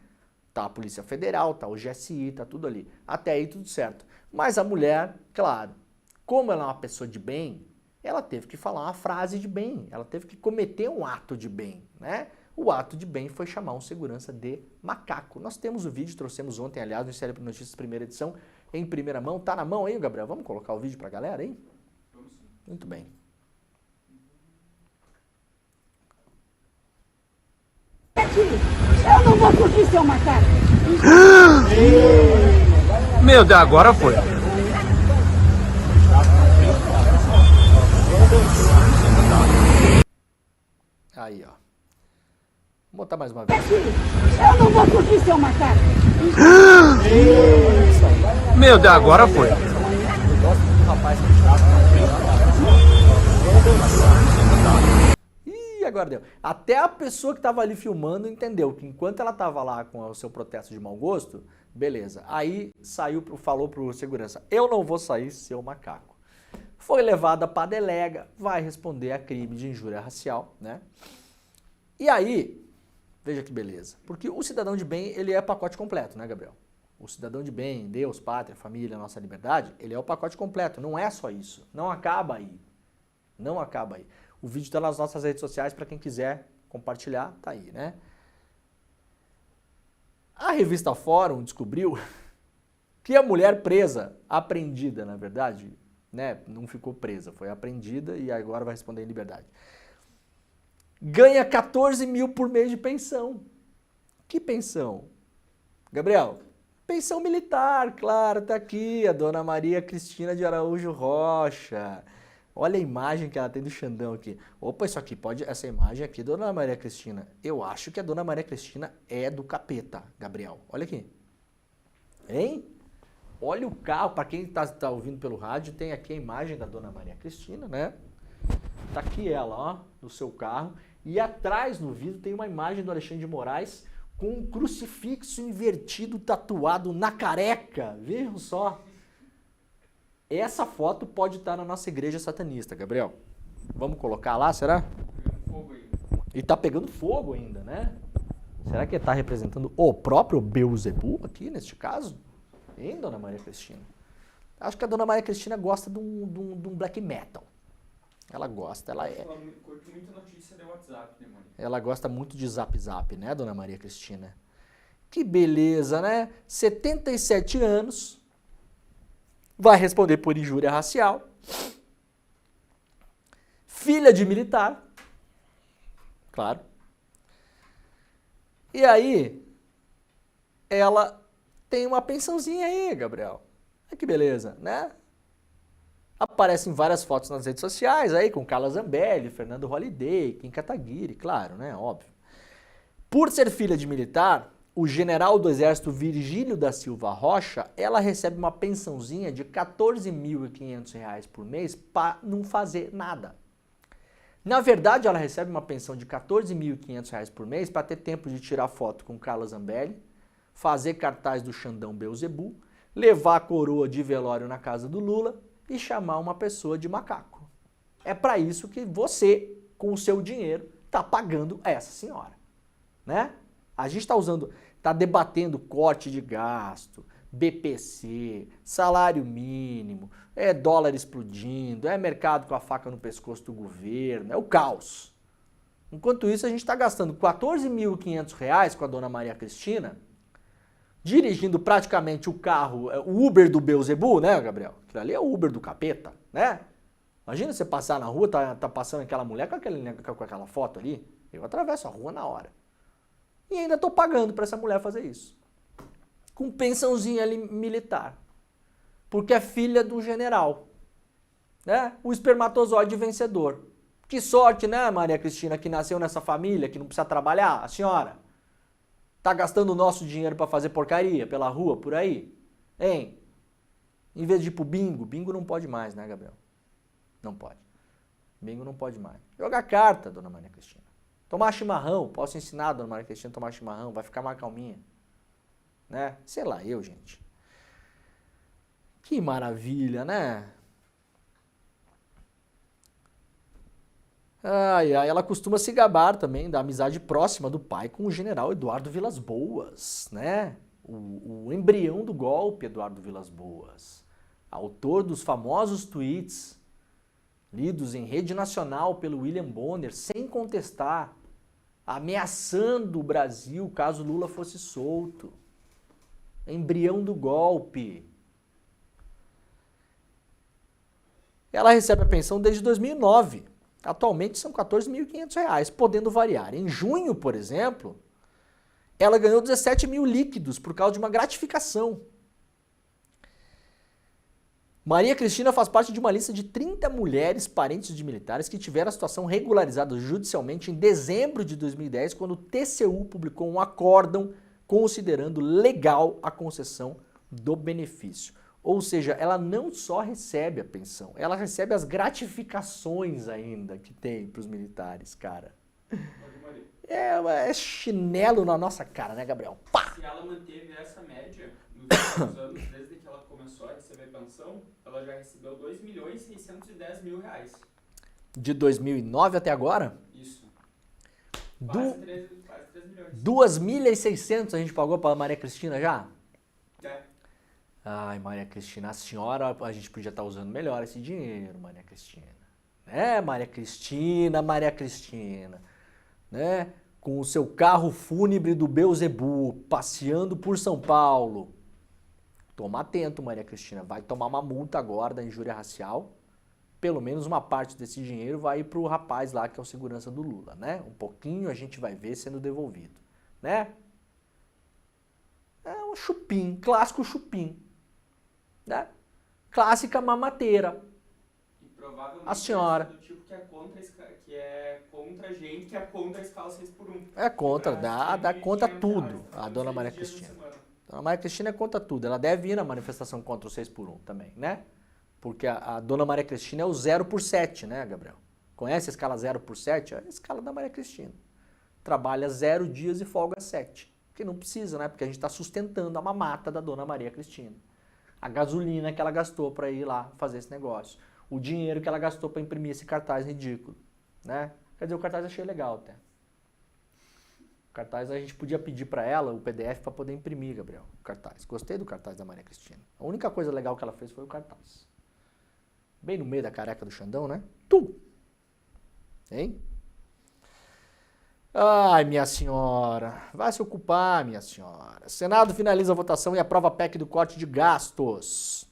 Tá a Polícia Federal, tá o GSI, tá tudo ali. Até aí tudo certo. Mas a mulher, claro, como ela é uma pessoa de bem, ela teve que falar uma frase de bem, ela teve que cometer um ato de bem, né? O ato de bem foi chamar um segurança de macaco. Nós temos o vídeo, trouxemos ontem, aliás, no Série Notícias, primeira edição, em primeira mão. Tá na mão aí, Gabriel? Vamos colocar o vídeo pra galera aí? Vamos sim. Muito bem. Eu não vou curtir seu macaco. Meu Deus, agora foi. Aí, ó. Vou botar mais uma vez. Eu não vou curtir seu macaco. Meu Deus, agora foi. Eu gosto do rapaz que Ih, agora deu. Até a pessoa que estava ali filmando entendeu que enquanto ela estava lá com o seu protesto de mau gosto, beleza. Aí saiu, falou pro segurança, eu não vou sair, seu macaco. Foi levada para a delega, vai responder a crime de injúria racial, né? E aí, veja que beleza, porque o cidadão de bem, ele é pacote completo, né, Gabriel? O cidadão de bem, Deus, pátria, família, nossa liberdade, ele é o pacote completo, não é só isso. Não acaba aí. Não acaba aí. O vídeo está nas nossas redes sociais para quem quiser compartilhar, tá aí, né? A revista Fórum descobriu que a mulher presa, apreendida, na verdade, né, não ficou presa, foi apreendida e agora vai responder em liberdade, ganha 14 mil por mês de pensão. Que pensão? Gabriel, pensão militar, claro, tá aqui, a dona Maria Cristina de Araújo Rocha. Olha a imagem que ela tem do Xandão aqui. Opa, isso aqui pode, essa imagem aqui, dona Maria Cristina. Eu acho que a dona Maria Cristina é do capeta, Gabriel. Olha aqui. Hein? Olha o carro, para quem tá ouvindo pelo rádio, tem aqui a imagem da dona Maria Cristina, né? Tá aqui ela, ó, no seu carro. E atrás no vídeo tem uma imagem do Alexandre de Moraes com um crucifixo invertido tatuado na careca. Vejam só. Essa foto pode estar na nossa igreja satanista, Gabriel. Vamos colocar lá, será? Fogo aí. E tá pegando fogo ainda, né? Será que ele tá representando o próprio Beelzebub aqui, neste caso? Hein, dona Maria Cristina? Acho que a dona Maria Cristina gosta de um black metal. Ela gosta, ela é. Ela curte muita notícia de WhatsApp, né, mano? Ela gosta muito de zap zap, né, dona Maria Cristina? Que beleza, né? 77 anos. Vai responder por injúria racial. Filha de militar. Claro. E aí, ela tem uma pensãozinha aí, Gabriel. Olha que beleza, né? Aparecem várias fotos nas redes sociais aí com Carla Zambelli, Fernando Holliday, Kim Kataguiri, claro, né? Óbvio. Por ser filha de militar, o general do Exército Virgílio da Silva Rocha, ela recebe uma pensãozinha de R$ 14.500 por mês para não fazer nada. Na verdade, ela recebe uma pensão de R$ 14.500 por mês para ter tempo de tirar foto com Carla Zambelli, fazer cartaz do Xandão Beelzebub, levar a coroa de velório na casa do Lula e chamar uma pessoa de macaco. É para isso que você, com o seu dinheiro, está pagando essa senhora, né? A gente está debatendo corte de gasto, BPC, salário mínimo, é dólar explodindo, é mercado com a faca no pescoço do governo, é o caos. Enquanto isso, a gente está gastando R$ 14.500 com a dona Maria Cristina, dirigindo praticamente o carro, o Uber do Beelzebub, né, Gabriel? Aquilo ali é o Uber do capeta, né? Imagina você passar na rua, tá passando aquela mulher com aquela foto ali, eu atravesso a rua na hora. E ainda estou pagando para essa mulher fazer isso. Com pensãozinha ali militar. Porque é filha do general. Né? O espermatozoide vencedor. Que sorte, né, Maria Cristina, que nasceu nessa família, que não precisa trabalhar, a senhora. Tá gastando o nosso dinheiro para fazer porcaria pela rua, por aí. Hein? Em vez de ir pro bingo, bingo não pode mais, né, Gabriel? Não pode. Bingo não pode mais. Jogar carta, dona Maria Cristina. Tomar chimarrão, posso ensinar a dona Maria Cristina a tomar chimarrão, vai ficar mais calminha. Né? Sei lá, gente. Que maravilha, né? Ai, ai, ela costuma se gabar também da amizade próxima do pai com o general Eduardo Vilas Boas, né? O embrião do golpe, Eduardo Vilas Boas. Autor dos famosos tweets lidos em rede nacional pelo William Bonner, sem contestar, ameaçando o Brasil caso Lula fosse solto. Embrião do golpe. Ela recebe a pensão desde 2009. Atualmente são R$ 14.500, podendo variar. Em junho, por exemplo, ela ganhou 17 mil líquidos por causa de uma gratificação. Maria Cristina faz parte de uma lista de 30 mulheres parentes de militares que tiveram a situação regularizada judicialmente em dezembro de 2010, quando o TCU publicou um acórdão considerando legal a concessão do benefício. Ou seja, ela não só recebe a pensão, ela recebe as gratificações ainda que tem para os militares, cara. É chinelo na nossa cara, né, Gabriel? Pá! Se ela manteve essa média nos últimos anos, desde que ela começou a receber pensão, ela já recebeu R$2.610.000. De 2009 até agora? Isso. Du... Quase 3 milhões. 2.600 a gente pagou para Maria Cristina já? É. Ai, Maria Cristina, a senhora, a gente podia estar usando melhor esse dinheiro, Maria Cristina. Maria Cristina, né? Com o seu carro fúnebre do Beelzebub, passeando por São Paulo. Toma atento, Maria Cristina, vai tomar uma multa agora da injúria racial. Pelo menos uma parte desse dinheiro vai ir pro rapaz lá que é o segurança do Lula, né? Um pouquinho a gente vai ver sendo devolvido, né? É um chupim, clássico chupim, né? Clássica mamateira. E provavelmente A senhora. do tipo que é contra gente, que é contra a escala 6x1. É contra, dá contra tudo, a a dona Maria Cristina. Dona Maria Cristina é contra tudo. Ela deve ir na manifestação contra o 6x1 também, né? Porque a dona Maria Cristina é o 0x7, né, Gabriel? Conhece a escala 0x7? É a escala da Maria Cristina. Trabalha 0 dias e folga 7. Porque não precisa, né? Porque a gente está sustentando a mamata da dona Maria Cristina. A gasolina que ela gastou para ir lá fazer esse negócio. O dinheiro que ela gastou para imprimir esse cartaz ridículo, né? Quer dizer, o cartaz eu achei legal até. O cartaz a gente podia pedir para ela o PDF para poder imprimir, Gabriel. O cartaz. Gostei do cartaz da Maria Cristina. A única coisa legal que ela fez foi o cartaz. Bem no meio da careca do Xandão, né? Hein? Ai, minha senhora. Vai se ocupar, minha senhora. Senado finaliza a votação e aprova a PEC do corte de gastos.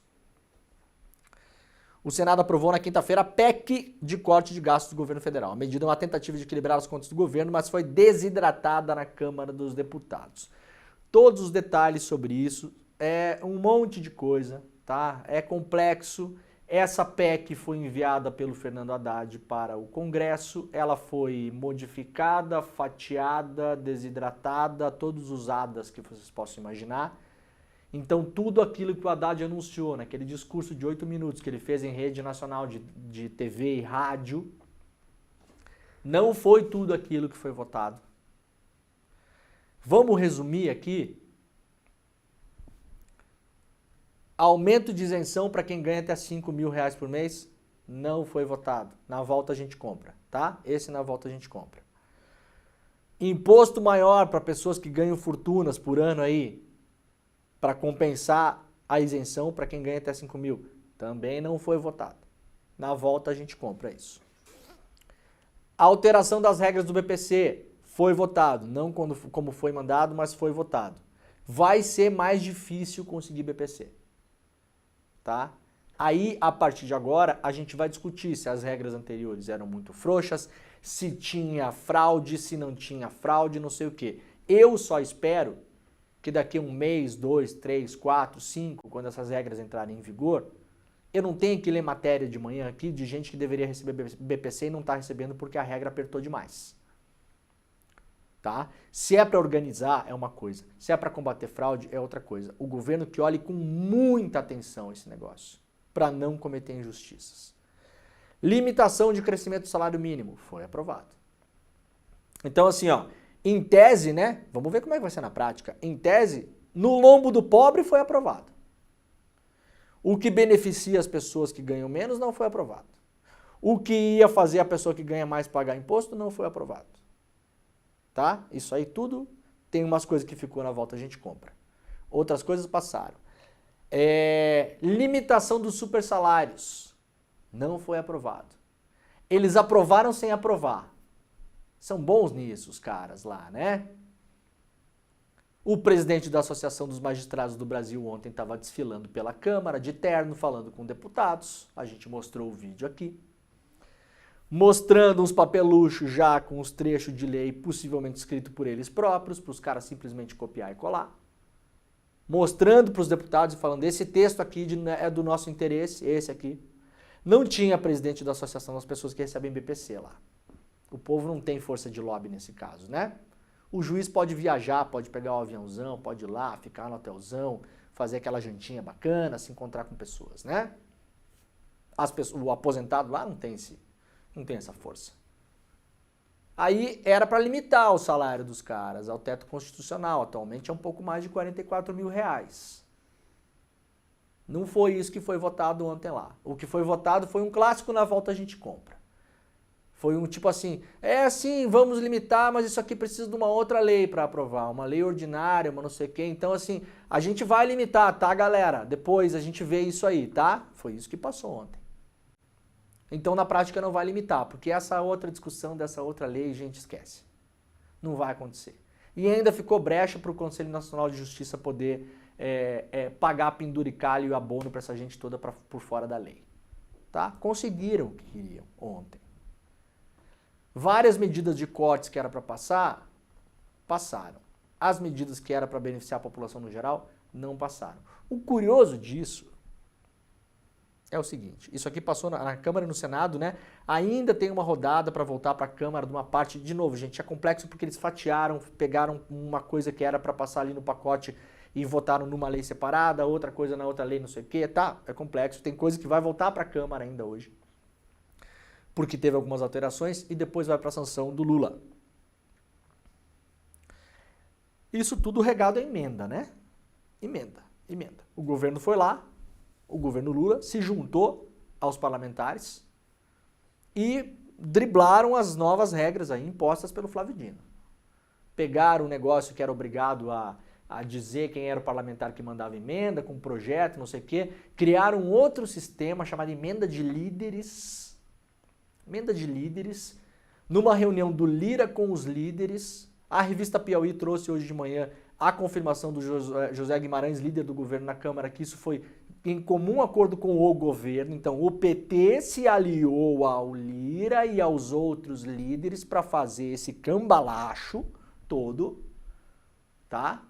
O Senado aprovou na quinta-feira a PEC de corte de gastos do governo federal. A medida é uma tentativa de equilibrar as contas do governo, mas foi desidratada na Câmara dos Deputados. Todos os detalhes sobre isso, é um monte de coisa, tá? É complexo. Essa PEC foi enviada pelo Fernando Haddad para o Congresso, ela foi modificada, fatiada, desidratada, todos os hadas que vocês possam imaginar. Então tudo aquilo que o Haddad anunciou naquele discurso de 8 minutos que ele fez em rede nacional de TV e rádio, não foi tudo aquilo que foi votado. Vamos resumir aqui. Aumento de isenção para quem ganha até R$5.000 por mês não foi votado. Na volta a gente compra, tá? Esse na volta a gente compra. Imposto maior para pessoas que ganham fortunas por ano aí, para compensar a isenção para quem ganha até 5 mil, também não foi votado. Na volta a gente compra isso. A alteração das regras do BPC foi votado, não como foi mandado, mas foi votado. Vai ser mais difícil conseguir BPC. Tá? Aí, a partir de agora, a gente vai discutir se as regras anteriores eram muito frouxas, se tinha fraude, se não tinha fraude, não sei o quê. Eu só espero que daqui a 1 mês, 2, 3, 4, 5, quando essas regras entrarem em vigor, eu não tenho que ler matéria de manhã aqui de gente que deveria receber BPC e não está recebendo porque a regra apertou demais. tá? Se é para organizar, é uma coisa. Se é para combater fraude, é outra coisa. O governo que olhe com muita atenção esse negócio, para não cometer injustiças. Limitação de crescimento do salário mínimo, foi aprovado. Então assim, ó, em tese, né, vamos ver como é que vai ser na prática. Em tese, no lombo do pobre foi aprovado. O que beneficia as pessoas que ganham menos não foi aprovado. O que ia fazer a pessoa que ganha mais pagar imposto não foi aprovado. Tá? Isso aí tudo tem umas coisas que ficou na volta, a gente compra. Outras coisas passaram. Limitação dos super salários. Não foi aprovado. Eles aprovaram sem aprovar. São bons nisso os caras lá, né? O presidente da Associação dos Magistrados do Brasil ontem estava desfilando pela Câmara de terno, falando com deputados. A gente mostrou o vídeo aqui. Mostrando uns papeluchos já com os trechos de lei possivelmente escrito por eles próprios, para os caras simplesmente copiar e colar. Mostrando para os deputados e falando, esse texto aqui é do nosso interesse, esse aqui. Não tinha presidente da Associação das Pessoas que recebem BPC lá. O povo não tem força de lobby nesse caso, né? O juiz pode viajar, pode pegar o aviãozão, pode ir lá, ficar no hotelzão, fazer aquela jantinha bacana, se encontrar com pessoas, né? O aposentado lá não tem essa força. Aí era para limitar o salário dos caras ao teto constitucional. Atualmente é um pouco mais de 44 mil reais. Não foi isso que foi votado ontem lá. O que foi votado foi um clássico na volta a gente compra. Foi um tipo assim, vamos limitar, mas isso aqui precisa de uma outra lei para aprovar, uma lei ordinária, uma não sei o quê. Então assim, a gente vai limitar, tá galera? Depois a gente vê isso aí, tá? Foi isso que passou ontem. Então na prática não vai limitar, porque essa outra discussão dessa outra lei, gente, esquece. Não vai acontecer. E ainda ficou brecha para o Conselho Nacional de Justiça poder pagar penduricalho e abono para essa gente toda por fora da lei. Tá? Conseguiram o que queriam ontem. Várias medidas de cortes que era para passar, passaram. As medidas que era para beneficiar a população no geral, não passaram. O curioso disso é o seguinte, isso aqui passou na Câmara e no Senado, né? Ainda tem uma rodada para voltar para a Câmara de uma parte, de novo, gente, é complexo porque eles fatiaram, pegaram uma coisa que era para passar ali no pacote e votaram numa lei separada, outra coisa na outra lei, não sei o quê, tá? É complexo, tem coisa que vai voltar para a Câmara ainda hoje, porque teve algumas alterações e depois vai para a sanção do Lula. Isso tudo regado a emenda, né? Emenda. O governo foi lá, o governo Lula se juntou aos parlamentares e driblaram as novas regras aí impostas pelo Flávio Dino. Pegaram um negócio que era obrigado a dizer quem era o parlamentar que mandava emenda, com projeto, não sei o quê, criaram um outro sistema chamado emenda de líderes. Emenda de líderes, numa reunião do Lira com os líderes. A revista Piauí trouxe hoje de manhã a confirmação do José Guimarães, líder do governo na Câmara, que isso foi em comum acordo com o governo. Então o PT se aliou ao Lira e aos outros líderes para fazer esse cambalacho todo, tá?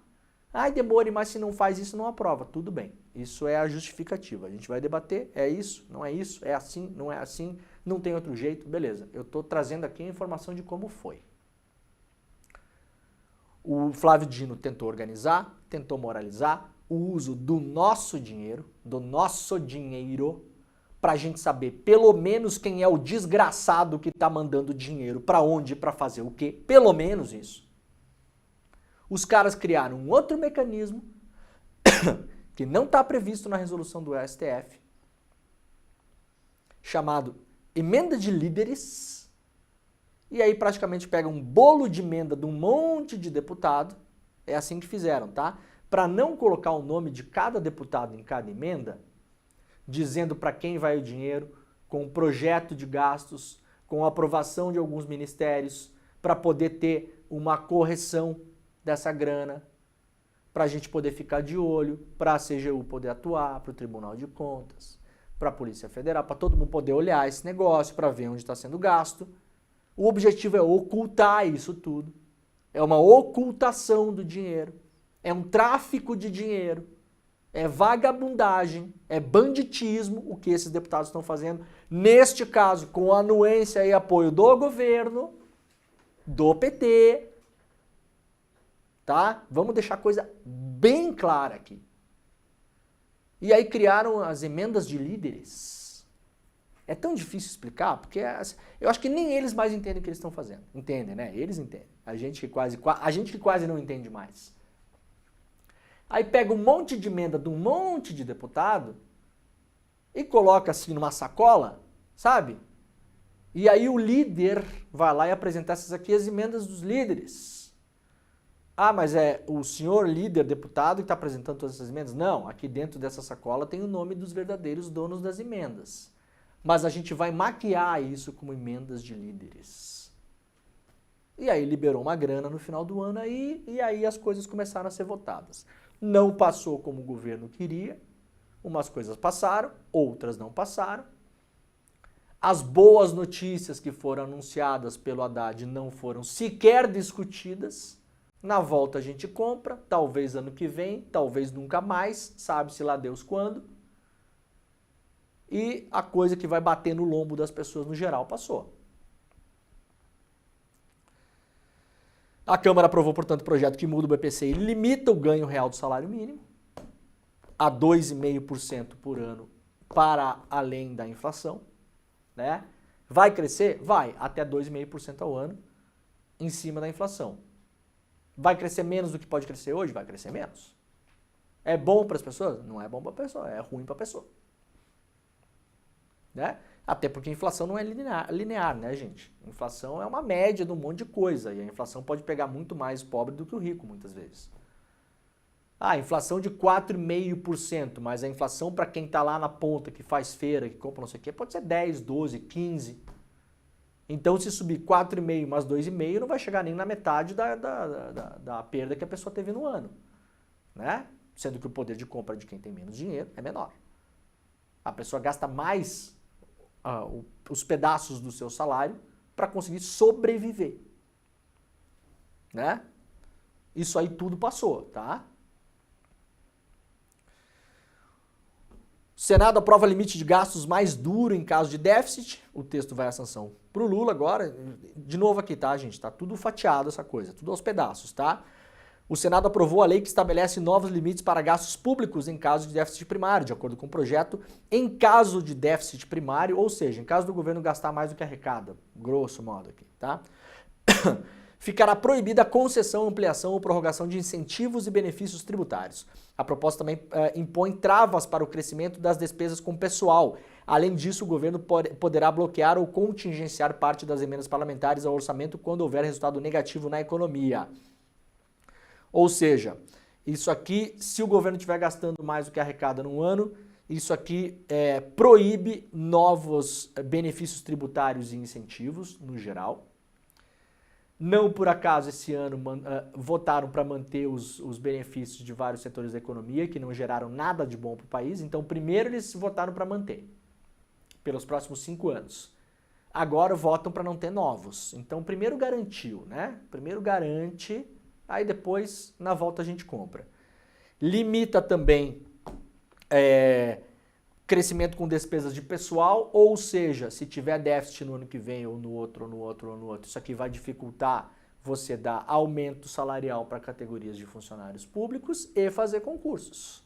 Ai, Demore, mas se não faz isso, não aprova. Tudo bem, isso é a justificativa. A gente vai debater, é isso, não é isso, é assim, não é assim, não tem outro jeito, beleza. Eu estou trazendo aqui a informação de como foi. O Flávio Dino tentou organizar, tentou moralizar o uso do nosso dinheiro, para a gente saber pelo menos quem é o desgraçado que está mandando dinheiro para onde, para fazer o quê, pelo menos isso. Os caras criaram um outro mecanismo que não está previsto na resolução do STF, chamado emenda de líderes, e aí praticamente pega um bolo de emenda de um monte de deputado, é assim que fizeram, tá? Para não colocar o nome de cada deputado em cada emenda, dizendo para quem vai o dinheiro, com projeto de gastos, com aprovação de alguns ministérios, para poder ter uma correção dessa grana, para a gente poder ficar de olho, para a CGU poder atuar, para o Tribunal de Contas, para a Polícia Federal, para todo mundo poder olhar esse negócio, para ver onde está sendo gasto. O objetivo é ocultar isso tudo. É uma ocultação do dinheiro. É um tráfico de dinheiro. É vagabundagem. É banditismo o que esses deputados estão fazendo. Neste caso, com anuência e apoio do governo, do PT, tá? Vamos deixar a coisa bem clara aqui. E aí criaram as emendas de líderes. É tão difícil explicar, porque eu acho que nem eles mais entendem o que eles estão fazendo. Entendem, né? Eles entendem. A gente que quase não entende mais. Aí pega um monte de emenda de um monte de deputado e coloca assim numa sacola, sabe? E aí o líder vai lá e apresentar essas aqui as emendas dos líderes. Ah, mas é o senhor líder deputado que está apresentando todas essas emendas? Não, aqui dentro dessa sacola tem o nome dos verdadeiros donos das emendas. Mas a gente vai maquiar isso como emendas de líderes. E aí liberou uma grana no final do ano aí, e aí as coisas começaram a ser votadas. Não passou como o governo queria, umas coisas passaram, outras não passaram. As boas notícias que foram anunciadas pelo Haddad não foram sequer discutidas. Na volta a gente compra, talvez ano que vem, talvez nunca mais, sabe-se lá Deus quando. E a coisa que vai bater no lombo das pessoas no geral passou. A Câmara aprovou, portanto, o projeto que muda o BPC e limita o ganho real do salário mínimo a 2,5% por ano para além da inflação. Né? Vai crescer? Vai, até 2,5% ao ano em cima da inflação. Vai crescer menos do que pode crescer hoje? Vai crescer menos. É bom para as pessoas? Não é bom para a pessoa, é ruim para a pessoa. Né? Até porque a inflação não é linear, né, gente? A inflação é uma média de um monte de coisa, e a inflação pode pegar muito mais o pobre do que o rico, muitas vezes. Ah, inflação de 4,5%, mas a inflação para quem está lá na ponta, que faz feira, que compra não sei o quê, pode ser 10, 12, 15. Então, se subir 4,5 mais 2,5, não vai chegar nem na metade da perda que a pessoa teve no ano. Né? Sendo que o poder de compra de quem tem menos dinheiro é menor. A pessoa gasta mais os pedaços do seu salário para conseguir sobreviver. Né? Isso aí tudo passou, tá? O Senado aprova limite de gastos mais duro em caso de déficit. O texto vai à sanção para o Lula agora. De novo aqui, tá, gente? Tá tudo fatiado essa coisa, tudo aos pedaços, tá? O Senado aprovou a lei que estabelece novos limites para gastos públicos em caso de déficit primário, de acordo com o projeto. Em caso de déficit primário, ou seja, em caso do governo gastar mais do que arrecada, grosso modo aqui, tá? Ficará proibida a concessão, ampliação ou prorrogação de incentivos e benefícios tributários. A proposta também impõe travas para o crescimento das despesas com pessoal. Além disso, o governo poderá bloquear ou contingenciar parte das emendas parlamentares ao orçamento quando houver resultado negativo na economia. Ou seja, isso aqui, se o governo estiver gastando mais do que arrecada num ano, isso aqui proíbe novos benefícios tributários e incentivos, no geral. Não por acaso esse ano votaram para manter os benefícios de vários setores da economia que não geraram nada de bom para o país. Então, primeiro eles votaram para manter, pelos próximos 5 anos. Agora votam para não ter novos. Então, primeiro garantiu, né? Primeiro garante, aí depois na volta a gente compra. Limita também crescimento com despesas de pessoal, ou seja, se tiver déficit no ano que vem, ou no outro, isso aqui vai dificultar você dar aumento salarial para categorias de funcionários públicos e fazer concursos.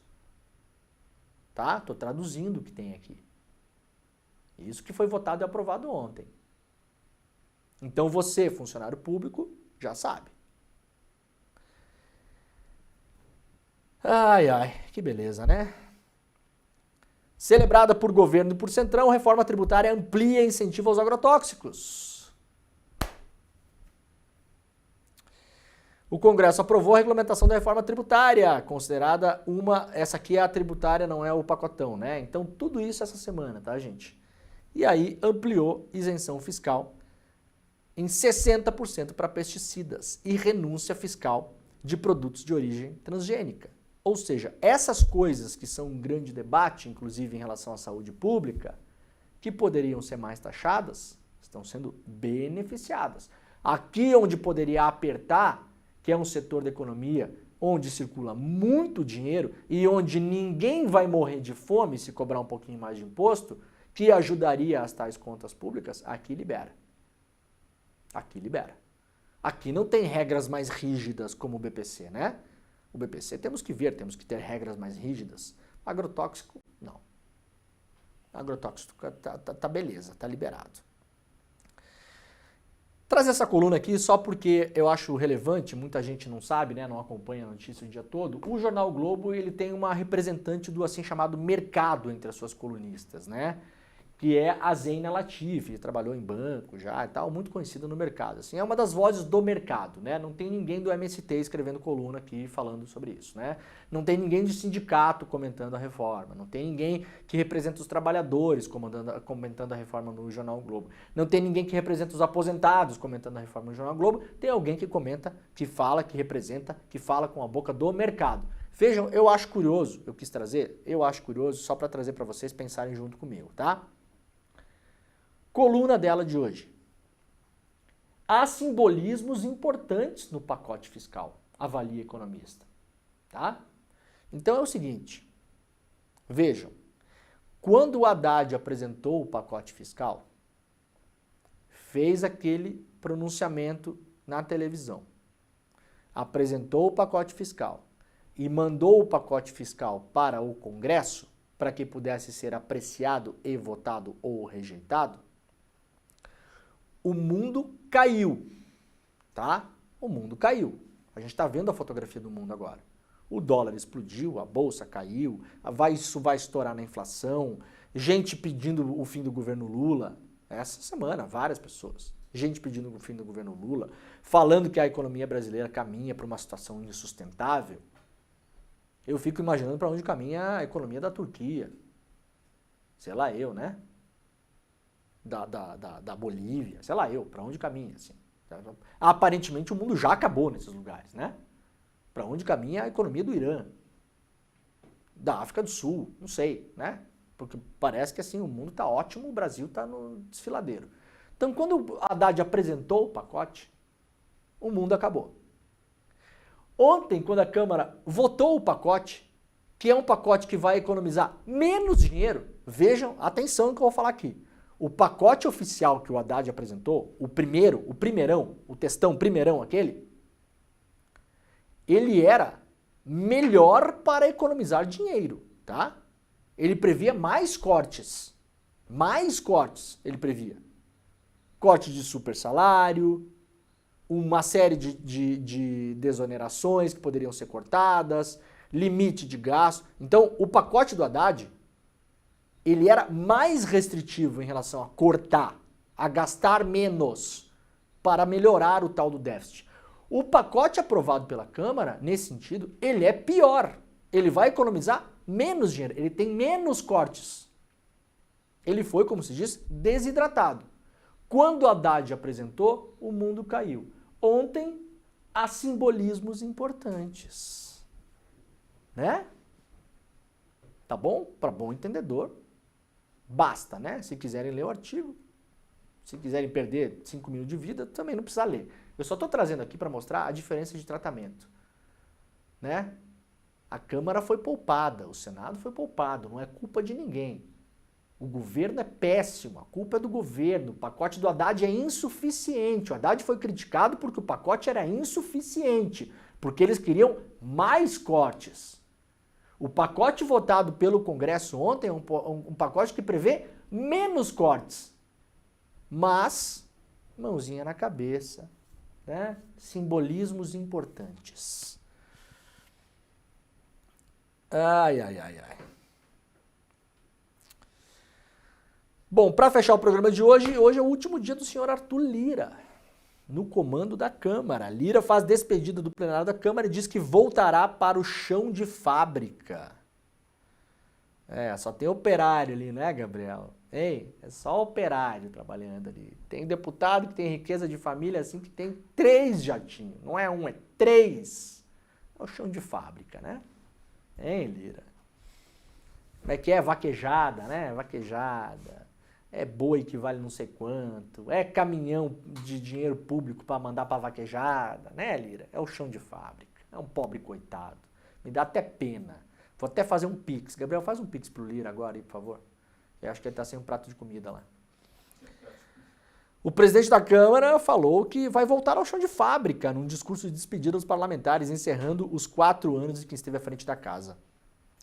Tá? Estou traduzindo o que tem aqui. Isso que foi votado e aprovado ontem. Então você, funcionário público, já sabe. Ai, ai, que beleza, né? Celebrada por governo e por Centrão, reforma tributária amplia incentivo aos agrotóxicos. O Congresso aprovou a regulamentação da reforma tributária, considerada essa aqui é a tributária, não é o pacotão, né? Então tudo isso essa semana, tá, gente? E aí ampliou isenção fiscal em 60% para pesticidas e renúncia fiscal de produtos de origem transgênica. Ou seja, essas coisas que são um grande debate, inclusive em relação à saúde pública, que poderiam ser mais taxadas, estão sendo beneficiadas. Aqui onde poderia apertar, que é um setor da economia onde circula muito dinheiro e onde ninguém vai morrer de fome se cobrar um pouquinho mais de imposto, que ajudaria as tais contas públicas, aqui libera. Aqui libera. Aqui não tem regras mais rígidas como o BPC, né? O BPC temos que ter regras mais rígidas. Agrotóxico, não. Agrotóxico tá beleza, tá liberado. Trazer essa coluna aqui só porque eu acho relevante, muita gente não sabe, né, não acompanha a notícia o dia todo. O Jornal Globo, ele tem uma representante do assim chamado mercado entre as suas colunistas, né? Que é a Zeina Latif, que trabalhou em banco já e tal, muito conhecida no mercado. Assim, é uma das vozes do mercado, né? Não tem ninguém do MST escrevendo coluna aqui falando sobre isso, né? Não tem ninguém de sindicato comentando a reforma, não tem ninguém que representa os trabalhadores comentando a reforma no Jornal Globo, não tem ninguém que representa os aposentados comentando a reforma no Jornal Globo, tem alguém que comenta, que fala, que representa, que fala com a boca do mercado. Vejam, eu acho curioso, eu quis trazer, eu acho curioso só para trazer para vocês pensarem junto comigo, tá? Coluna dela de hoje. Há simbolismos importantes no pacote fiscal, avalia economista. Tá? Então é o seguinte, vejam, quando o Haddad apresentou o pacote fiscal, fez aquele pronunciamento na televisão, apresentou o pacote fiscal e mandou o pacote fiscal para o Congresso para que pudesse ser apreciado e votado ou rejeitado, o mundo caiu, tá? O mundo caiu. A gente está vendo a fotografia do mundo agora. O dólar explodiu, a bolsa caiu, isso vai estourar na inflação, gente pedindo o fim do governo Lula. Essa semana, várias pessoas. Gente pedindo o fim do governo Lula, falando que a economia brasileira caminha para uma situação insustentável. Eu fico imaginando para onde caminha a economia da Turquia. Sei lá eu, né? Da Bolívia, sei lá eu, para onde caminha, assim. Aparentemente o mundo já acabou nesses lugares, né? Para onde caminha a economia do Irã, da África do Sul, não sei, né? Porque parece que assim o mundo está ótimo, o Brasil está no desfiladeiro. Então quando o Haddad apresentou o pacote, o mundo acabou. Ontem, quando a Câmara votou o pacote, que é um pacote que vai economizar menos dinheiro, vejam, atenção no que eu vou falar aqui. O pacote oficial que o Haddad apresentou, o primeirão, o textão primeirão aquele, ele era melhor para economizar dinheiro, tá? Ele previa mais cortes ele previa. Corte de super salário, uma série de desonerações que poderiam ser cortadas, limite de gasto. Então, o pacote do Haddad, ele era mais restritivo em relação a cortar, a gastar menos para melhorar o tal do déficit. O pacote aprovado pela Câmara, nesse sentido, ele é pior. Ele vai economizar menos dinheiro, ele tem menos cortes. Ele foi, como se diz, desidratado. Quando o Haddad apresentou, o mundo caiu. Ontem, há simbolismos importantes. Né? Tá bom? Para bom entendedor. Basta, né? Se quiserem ler o artigo, se quiserem perder 5 minutos de vida, também não precisa ler. Eu só estou trazendo aqui para mostrar a diferença de tratamento. Né? A Câmara foi poupada, o Senado foi poupado, não é culpa de ninguém. O governo é péssimo, a culpa é do governo, o pacote do Haddad é insuficiente. O Haddad foi criticado porque o pacote era insuficiente, porque eles queriam mais cortes. O pacote votado pelo Congresso ontem é um pacote que prevê menos cortes. Mas, mãozinha na cabeça, né? Simbolismos importantes. Ai. Bom, para fechar o programa de hoje é o último dia do senhor Arthur Lira, no comando da Câmara. Lira faz despedida do plenário da Câmara e diz que voltará para o chão de fábrica. Só tem operário ali, né, Gabriel? Ei, é só operário trabalhando ali. Tem deputado que tem riqueza de família assim que tem 3 jatinhos. Não é 1, é 3. É o chão de fábrica, né? Hein, Lira? Como é que é? Vaquejada, né? Vaquejada. É boi que vale não sei quanto. É caminhão de dinheiro público para mandar para vaquejada, né, Lira? É o chão de fábrica. É um pobre coitado. Me dá até pena. Vou até fazer um pix. Gabriel, faz um pix pro Lira agora aí, por favor. Eu acho que ele tá sem um prato de comida lá. O presidente da Câmara falou que vai voltar ao chão de fábrica num discurso de despedida aos parlamentares, encerrando os 4 anos de quem esteve à frente da casa.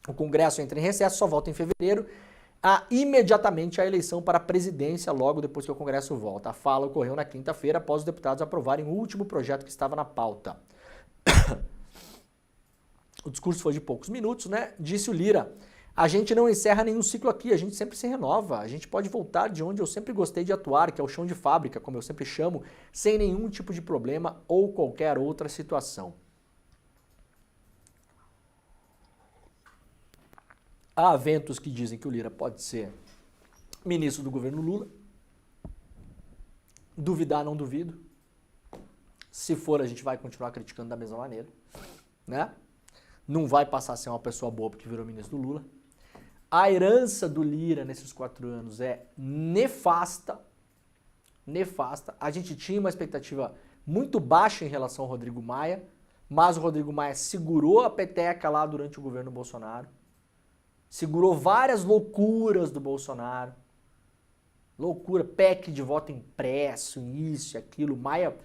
O Congresso entra em recesso, só volta em fevereiro, imediatamente a eleição para a presidência, logo depois que o Congresso volta. A fala ocorreu na quinta-feira, após os deputados aprovarem o último projeto que estava na pauta. O discurso foi de poucos minutos, né? Disse o Lira: a gente não encerra nenhum ciclo aqui, a gente sempre se renova, a gente pode voltar de onde eu sempre gostei de atuar, que é o chão de fábrica, como eu sempre chamo, sem nenhum tipo de problema ou qualquer outra situação. Há ventos que dizem que o Lira pode ser ministro do governo Lula. Duvidar, não duvido. Se for, a gente vai continuar criticando da mesma maneira, né? Não vai passar a ser uma pessoa boa porque virou ministro do Lula. A herança do Lira nesses 4 anos é nefasta. Nefasta. A gente tinha uma expectativa muito baixa em relação ao Rodrigo Maia, mas o Rodrigo Maia segurou a peteca lá durante o governo Bolsonaro. Segurou várias loucuras do Bolsonaro. Loucura, PEC de voto impresso, isso e aquilo. Maia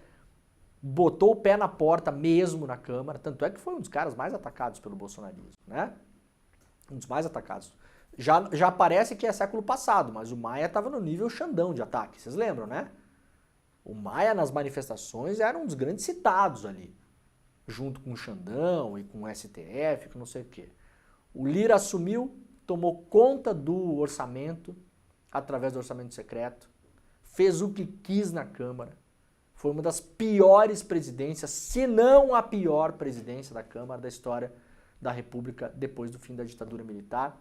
botou o pé na porta mesmo na Câmara, tanto é que foi um dos caras mais atacados pelo bolsonarismo, né? Um dos mais atacados. Já parece que é século passado, mas o Maia estava no nível Xandão de ataque, vocês lembram, né? O Maia nas manifestações era um dos grandes citados ali, junto com o Xandão e com o STF, com não sei o quê. O Lira assumiu, tomou conta do orçamento, através do orçamento secreto, fez o que quis na Câmara, foi uma das piores presidências, se não a pior presidência da Câmara da história da República depois do fim da ditadura militar.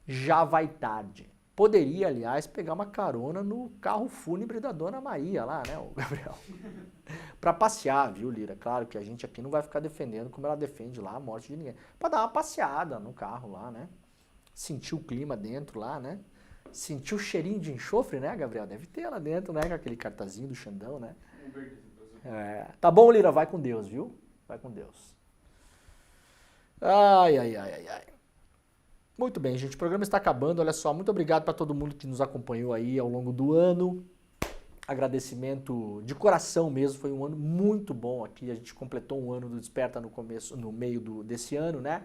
Já vai tarde. Poderia, aliás, pegar uma carona no carro fúnebre da Dona Maria lá, né, o Gabriel? Pra passear, viu, Lira? Claro que a gente aqui não vai ficar defendendo como ela defende lá a morte de ninguém. Pra dar uma passeada no carro lá, né? Sentir o clima dentro lá, né? Sentir o cheirinho de enxofre, né, Gabriel? Deve ter lá dentro, né? Com aquele cartazinho do Xandão, né? Tá bom, Lira, vai com Deus, viu? Vai com Deus. Ai. Muito bem, gente, o programa está acabando, olha só, muito obrigado para todo mundo que nos acompanhou aí ao longo do ano. Agradecimento de coração mesmo, foi um ano muito bom aqui, a gente completou um ano do Desperta no meio desse ano, né?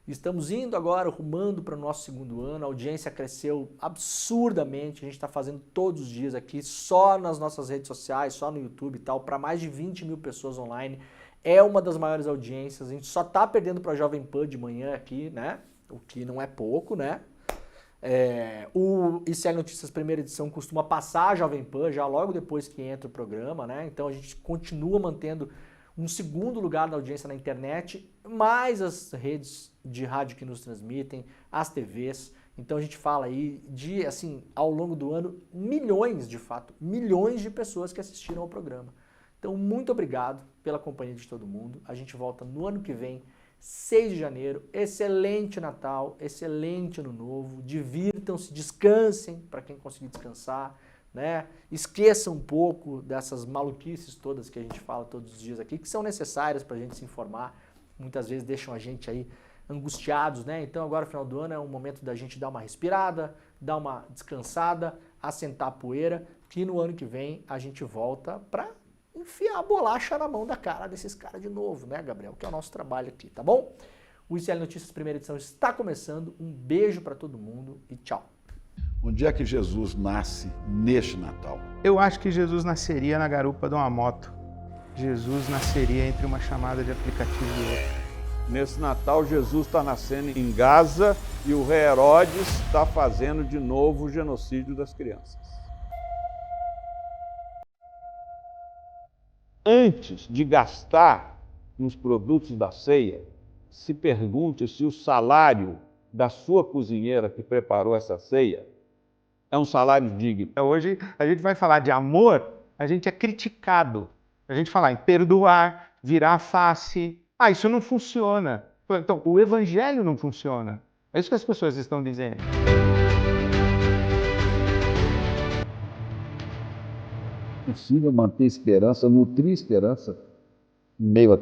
Estamos indo agora, rumando para o nosso 2º ano, a audiência cresceu absurdamente, a gente está fazendo todos os dias aqui, só nas nossas redes sociais, só no YouTube e tal, para mais de 20 mil pessoas online, é uma das maiores audiências, a gente só está perdendo para a Jovem Pan de manhã aqui, né? O que não é pouco, né? O ICL Notícias primeira edição costuma passar a Jovem Pan já logo depois que entra o programa, né? Então a gente continua mantendo um 2º lugar da audiência na internet, mais as redes de rádio que nos transmitem, as TVs. Então a gente fala aí de, assim, ao longo do ano, milhões de pessoas que assistiram ao programa. Então muito obrigado pela companhia de todo mundo. A gente volta no ano que vem, 6 de janeiro, excelente Natal, excelente Ano Novo, divirtam-se, descansem para quem conseguir descansar, né? Esqueçam um pouco dessas maluquices todas que a gente fala todos os dias aqui, que são necessárias para a gente se informar, muitas vezes deixam a gente aí angustiados, né? Então agora, final do ano, é um momento da gente dar uma respirada, dar uma descansada, assentar a poeira, que no ano que vem a gente volta para enfiar a bolacha na mão da cara desses caras de novo, né, Gabriel? Que é o nosso trabalho aqui, tá bom? O ICL Notícias primeira edição está começando. Um beijo para todo mundo e tchau. Onde é que Jesus nasce neste Natal? Eu acho que Jesus nasceria na garupa de uma moto. Jesus nasceria entre uma chamada de aplicativo e outra. Nesse Natal, Jesus está nascendo em Gaza e o rei Herodes está fazendo de novo o genocídio das crianças. Antes de gastar nos produtos da ceia, se pergunte se o salário da sua cozinheira que preparou essa ceia é um salário digno. Hoje a gente vai falar de amor, a gente é criticado. A gente falar em perdoar, virar a face. Isso não funciona. Então, o evangelho não funciona. É isso que as pessoas estão dizendo. É possível manter esperança, nutrir esperança em meio a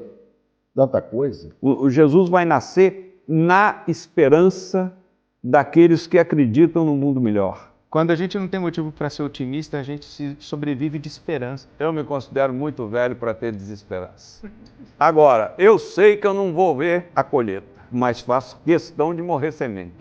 tanta coisa? O Jesus vai nascer na esperança daqueles que acreditam no mundo melhor. Quando a gente não tem motivo para ser otimista, a gente sobrevive de esperança. Eu me considero muito velho para ter desesperança. Agora, eu sei que eu não vou ver a colheita, mas faço questão de morrer semente.